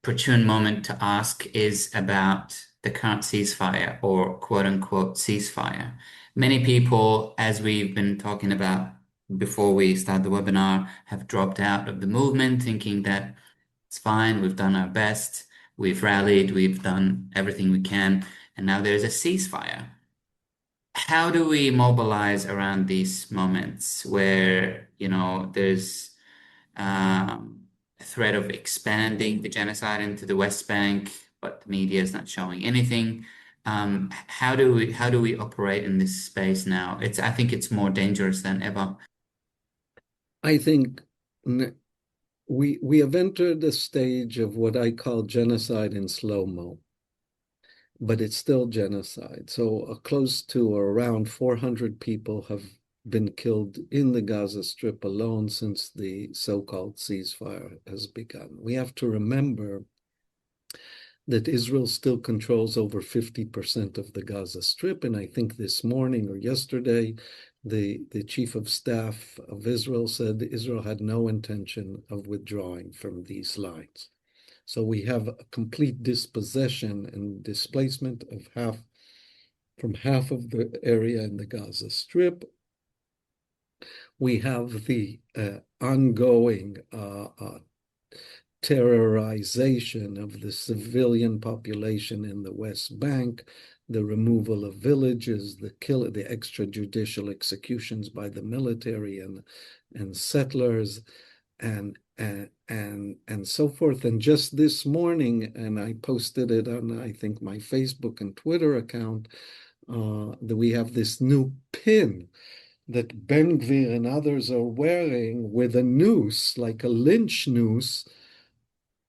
opportune moment to ask is about the current ceasefire, or quote unquote ceasefire. Many people, as we've been talking about before we start the webinar, have dropped out of the movement thinking that it's fine, we've done our best, we've rallied, we've done everything we can, and now there's a ceasefire. How do we mobilize around these moments where, there's a threat of expanding the genocide into the West Bank, but the media is not showing anything? How do we operate in this space now? I think it's more dangerous than ever. I think we have entered a stage of what I call genocide in slow-mo, but it's still genocide. So close to or around 400 people have been killed in the Gaza Strip alone since the so-called ceasefire has begun. We have to remember that Israel still controls over 50% of the Gaza Strip, and I think this morning or yesterday, the chief of staff of Israel said Israel had no intention of withdrawing from these lines. So we have a complete dispossession and displacement of half of the area in the Gaza Strip. We have the ongoing terrorization of the civilian population in the West Bank, the removal of villages, the extrajudicial executions by the military and settlers, and so forth. And just this morning, and I posted it on, I think, my Facebook and Twitter account, that we have this new pin that Ben Gvir and others are wearing with a noose, like a lynch noose,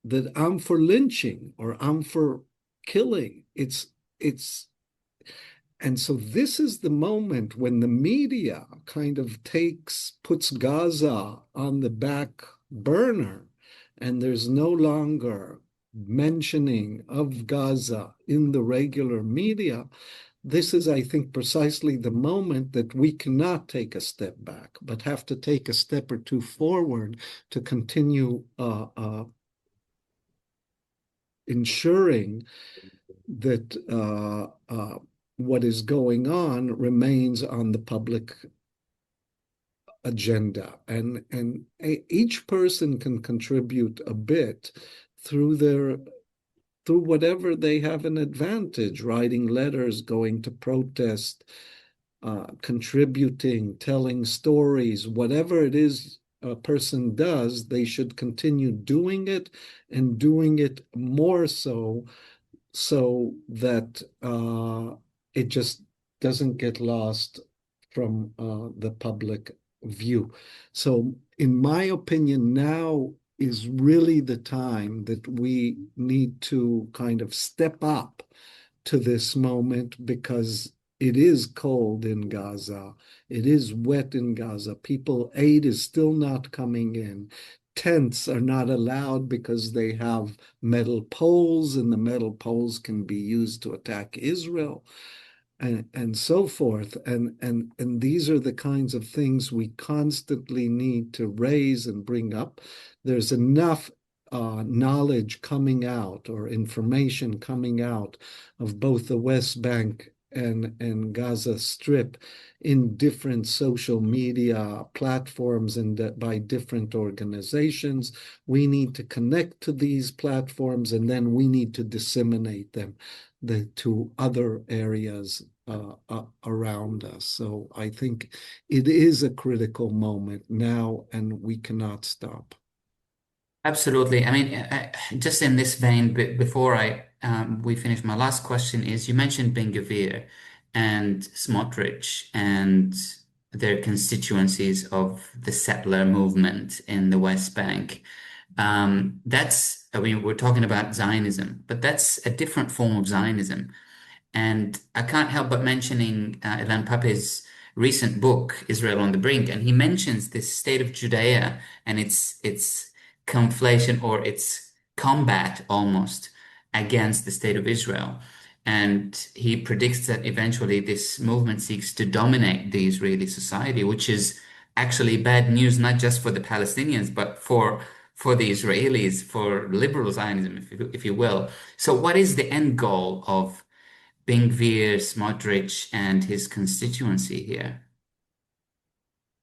that I'm for lynching or I'm for killing. And so this is the moment when the media kind of puts Gaza on the back burner, and there's no longer mentioning of Gaza in the regular media. This is, I think, precisely the moment that we cannot take a step back, but have to take a step or two forward to continue ensuring that what is going on remains on the public agenda, and each person can contribute a bit through whatever they have an advantage, writing letters, going to protest, contributing, telling stories, whatever it is a person does, they should continue doing it, and doing it more so so that it just doesn't get lost from the public view. So, in my opinion, now is really the time that we need to kind of step up to this moment because it is cold in Gaza. It is wet in Gaza. Aid is still not coming in. Tents are not allowed because they have metal poles, and the metal poles can be used to attack Israel and so forth. And these are the kinds of things we constantly need to raise and bring up. There's enough knowledge coming out or information coming out of both the West Bank and Gaza Strip in different social media platforms and by different organizations. We need to connect to these platforms, and then we need to disseminate them to other areas around us. So I think it is a critical moment now, and we cannot stop. Absolutely. I mean, just in this vein, before we finish, my last question is: you mentioned Ben Gvir and Smotrich and their constituencies of the settler movement in the West Bank. I mean, we're talking about Zionism, but that's a different form of Zionism. And I can't help but mentioning Ilan Pape's recent book, Israel on the Brink, and he mentions this state of Judea and its conflation or its combat almost against the state of Israel. And he predicts that eventually this movement seeks to dominate the Israeli society, which is actually bad news, not just for the Palestinians, but for the Israelis, for liberal Zionism, if you will. So what is the end goal of Ben Gvir, Smotrich, and his constituency here?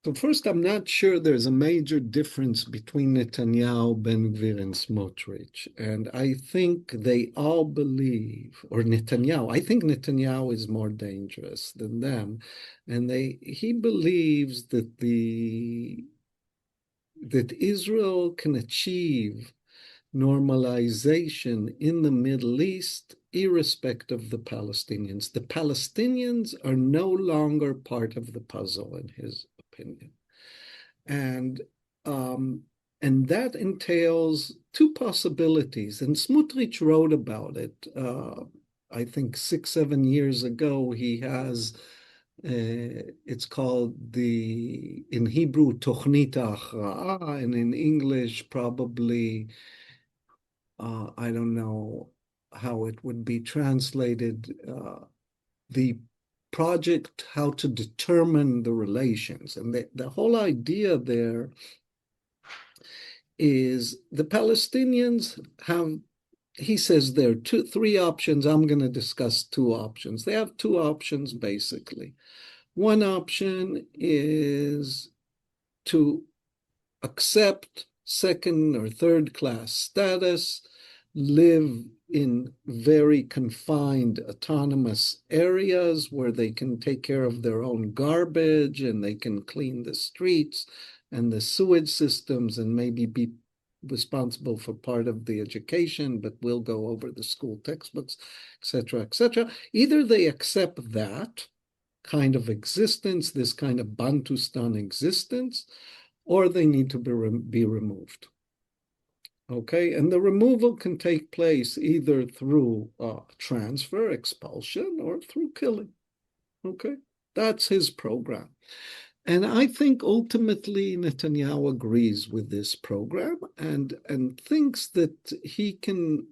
So first, I'm not sure there's a major difference between Netanyahu, Ben Gvir, and Smotrich. And I think they all believe, or Netanyahu, I think Netanyahu is more dangerous than them. And he believes that Israel can achieve normalization in the Middle East, irrespective of the Palestinians. The Palestinians are no longer part of the puzzle, in his opinion. And um, and that entails two possibilities. And Smotrich wrote about it. I think 6, 7 years ago. He has it's called in Hebrew Tochnit IHRA, and in English probably I don't know how it would be translated. The project how to determine the relations. And the whole idea there is the Palestinians have, he says there are three options. I'm going to discuss two options. They have two options, basically. One option is to accept second or third class status, live in very confined autonomous areas where they can take care of their own garbage and they can clean the streets and the sewage systems and maybe be responsible for part of the education, but will go over the school textbooks, etc., etc. Either they accept that kind of existence, this kind of Bantustan existence, or they need to be removed. Okay, and the removal can take place either through transfer, expulsion, or through killing. Okay, that's his program. And I think ultimately Netanyahu agrees with this program and thinks that he can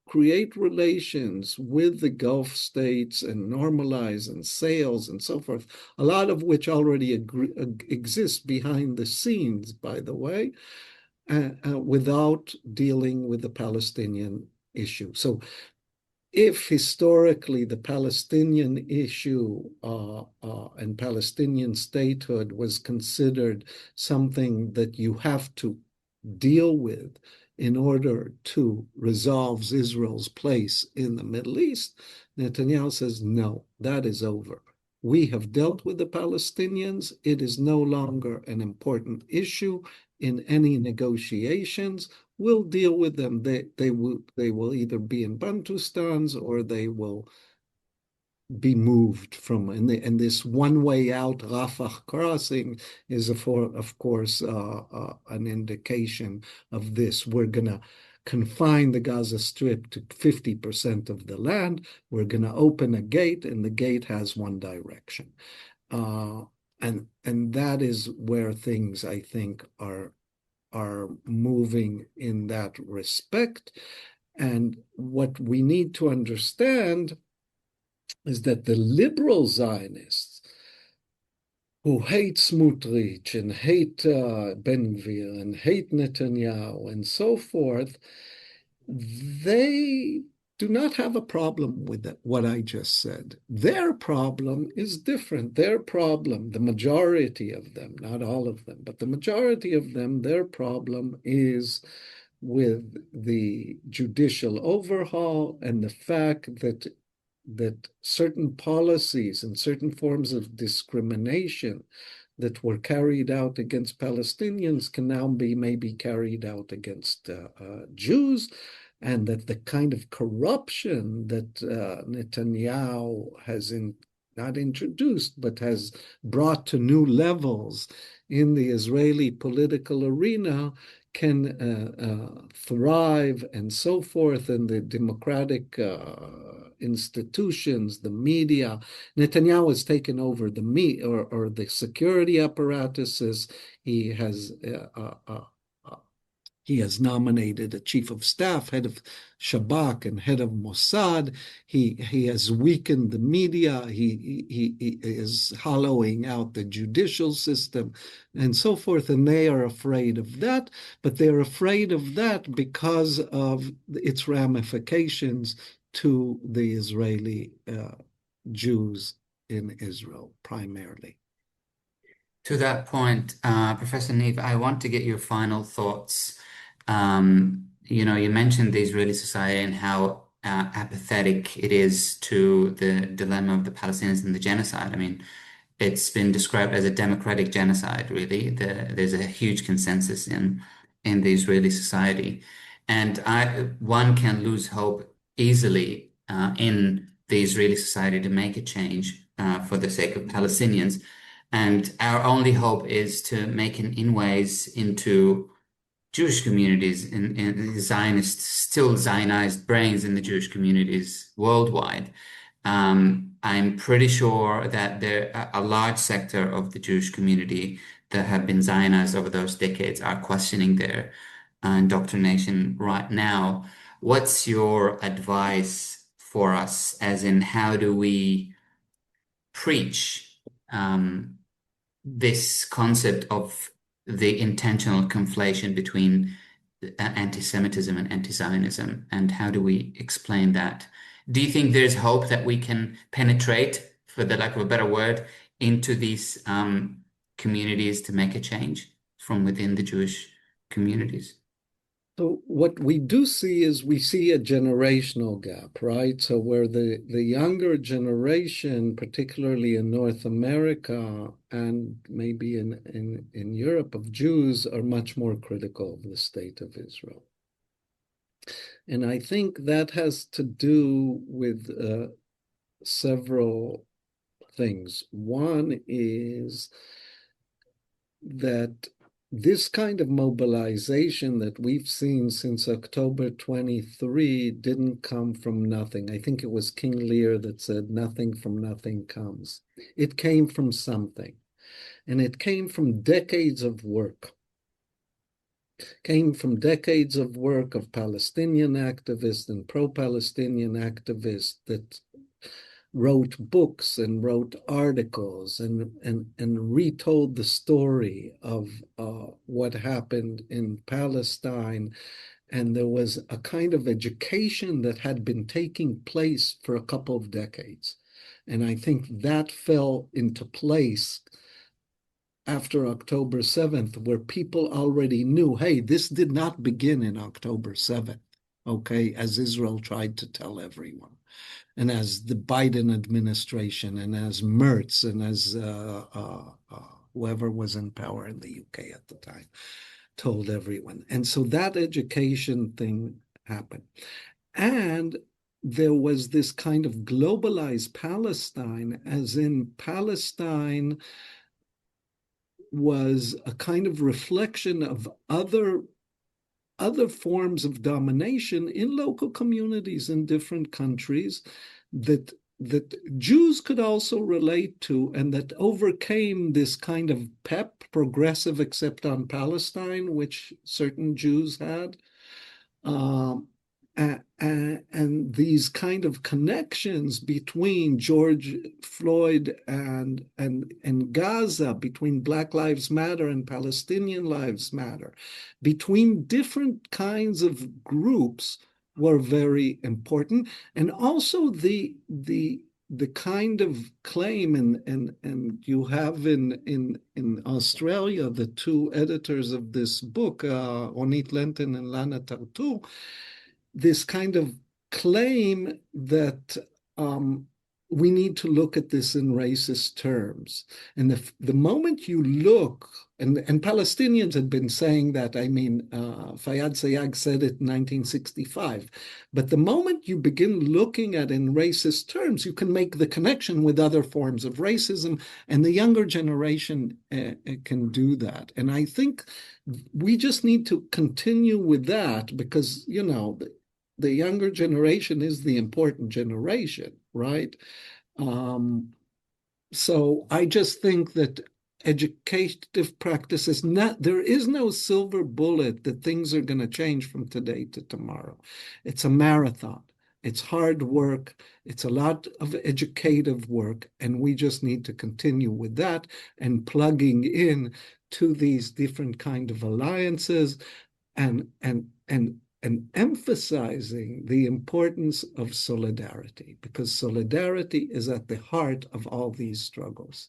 create relations with the Gulf states and normalize and sales and so forth, a lot of which already exist behind the scenes, by the way, without dealing with the Palestinian issue. So if historically the Palestinian issue and Palestinian statehood was considered something that you have to deal with in order to resolve Israel's place in the Middle East, Netanyahu says, no, that is over. We have dealt with the Palestinians. It is no longer an important issue. in any negotiations, we'll deal with them. They will either be in Bantustans or they will be moved from, and this one way out Rafah crossing is of course an indication of this. We're gonna confine the Gaza Strip to 50% of the land. We're gonna open a gate, and the gate has one direction, and that is where things, I think, are moving in that respect. And what we need to understand is that the liberal Zionists who hate Smotrich and hate Ben-Gvir and hate Netanyahu and so forth, they do not have a problem with what I just said. Their problem is different. Their problem, the majority of them, not all of them, but the majority of them, their problem is with the judicial overhaul and the fact that certain policies and certain forms of discrimination that were carried out against Palestinians can now be maybe carried out against Jews, and that the kind of corruption that Netanyahu has not introduced, but has brought to new levels in the Israeli political arena can thrive and so forth, and the democratic institutions, the media. Netanyahu has taken over or the security apparatuses. He has nominated a chief of staff, head of Shabak, and head of Mossad. He has weakened the media. He is hollowing out the judicial system and so forth. And they are afraid of that. But they're afraid of that because of its ramifications to the Israeli Jews in Israel, primarily. To that point, Professor Neve, I want to get your final thoughts. You mentioned the Israeli society and how apathetic it is to the dilemma of the Palestinians and the genocide. I mean, it's been described as a democratic genocide, really. There's a huge consensus in the Israeli society. And one can lose hope easily in the Israeli society to make a change for the sake of Palestinians. And our only hope is to make an inways into Jewish communities in Zionist, still Zionized brains in the Jewish communities worldwide. I'm pretty sure that a large sector of the Jewish community that have been Zionized over those decades are questioning their indoctrination right now. What's your advice for us, as in how do we preach this concept of the intentional conflation between anti-Semitism and anti-Zionism, and how do we explain that? Do you think there's hope that we can penetrate, for the lack of a better word, into these communities to make a change from within the Jewish communities? So what we do see is we see a generational gap, right? So where the younger generation, particularly in North America and maybe in Europe, of Jews are much more critical of the state of Israel. And I think that has to do with several things. One is that this kind of mobilization that we've seen since October 23 didn't come from nothing. I think it was King Lear that said, "Nothing from nothing comes." It came from something, and it came from decades of work. Came from decades of work of Palestinian activists and pro-Palestinian activists that wrote books and wrote articles and retold the story of what happened in Palestine. And there was a kind of education that had been taking place for a couple of decades. And I think that fell into place after October 7th, where people already knew, hey, this did not begin in October 7th, okay, as Israel tried to tell everyone. And as the Biden administration, and as Merz, and as whoever was in power in the UK at the time told everyone. And so that education thing happened. And there was this kind of globalized Palestine, as in Palestine was a kind of reflection of other forms of domination in local communities in different countries that Jews could also relate to, and that overcame this kind of progressive accept on Palestine, which certain Jews had. And these kind of connections between George Floyd and Gaza, between Black Lives Matter and Palestinian Lives Matter, between different kinds of groups were very important. And also the kind of claim, and you have in Australia the two editors of this book, Ronit Lenton and Lana Tartu, this kind of claim that we need to look at this in racist terms. And the moment you look, and Palestinians had been saying that, I mean, Fayyad Sayag said it in 1965, but the moment you begin looking at it in racist terms, you can make the connection with other forms of racism, and the younger generation can do that. And I think we just need to continue with that because, you know, the younger generation is the important generation, right? So I just think that educative practices, there is no silver bullet that things are going to change from today to tomorrow. It's a marathon. It's hard work. It's a lot of educative work, and we just need to continue with that and plugging in to these different kind of alliances and emphasizing the importance of solidarity, because solidarity is at the heart of all these struggles.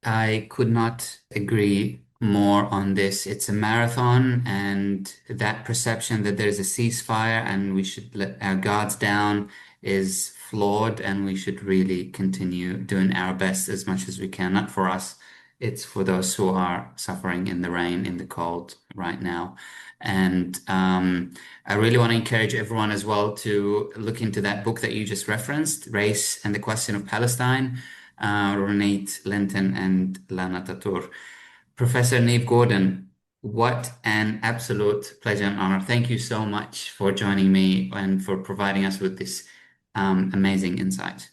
I could not agree more on this. It's a marathon, and that perception that there's a ceasefire and we should let our guards down is flawed, and we should really continue doing our best as much as we can. Not for us, it's for those who are suffering in the rain, in the cold right now. And I really want to encourage everyone as well to look into that book that you just referenced, Race and the Question of Palestine, Ronit Lenton and Lana Tartu. Professor Neve Gordon, what an absolute pleasure and honor. Thank you so much for joining me and for providing us with this amazing insight.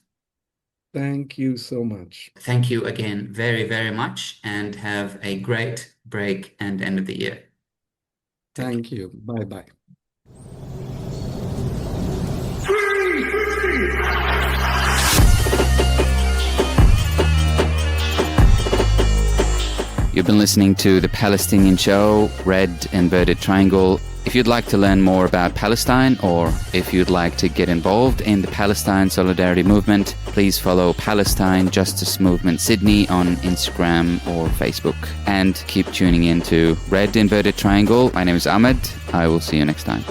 Thank you so much. Thank you again very, very much, and have a great break and end of the year. Thank you. Bye-bye. You've been listening to The Palestinian Show, Red Inverted Triangle. If you'd like to learn more about Palestine, or if you'd like to get involved in the Palestine Solidarity Movement, please follow Palestine Justice Movement Sydney on Instagram or Facebook. And keep tuning in to Red Inverted Triangle. My name is Ahmed. I will see you next time.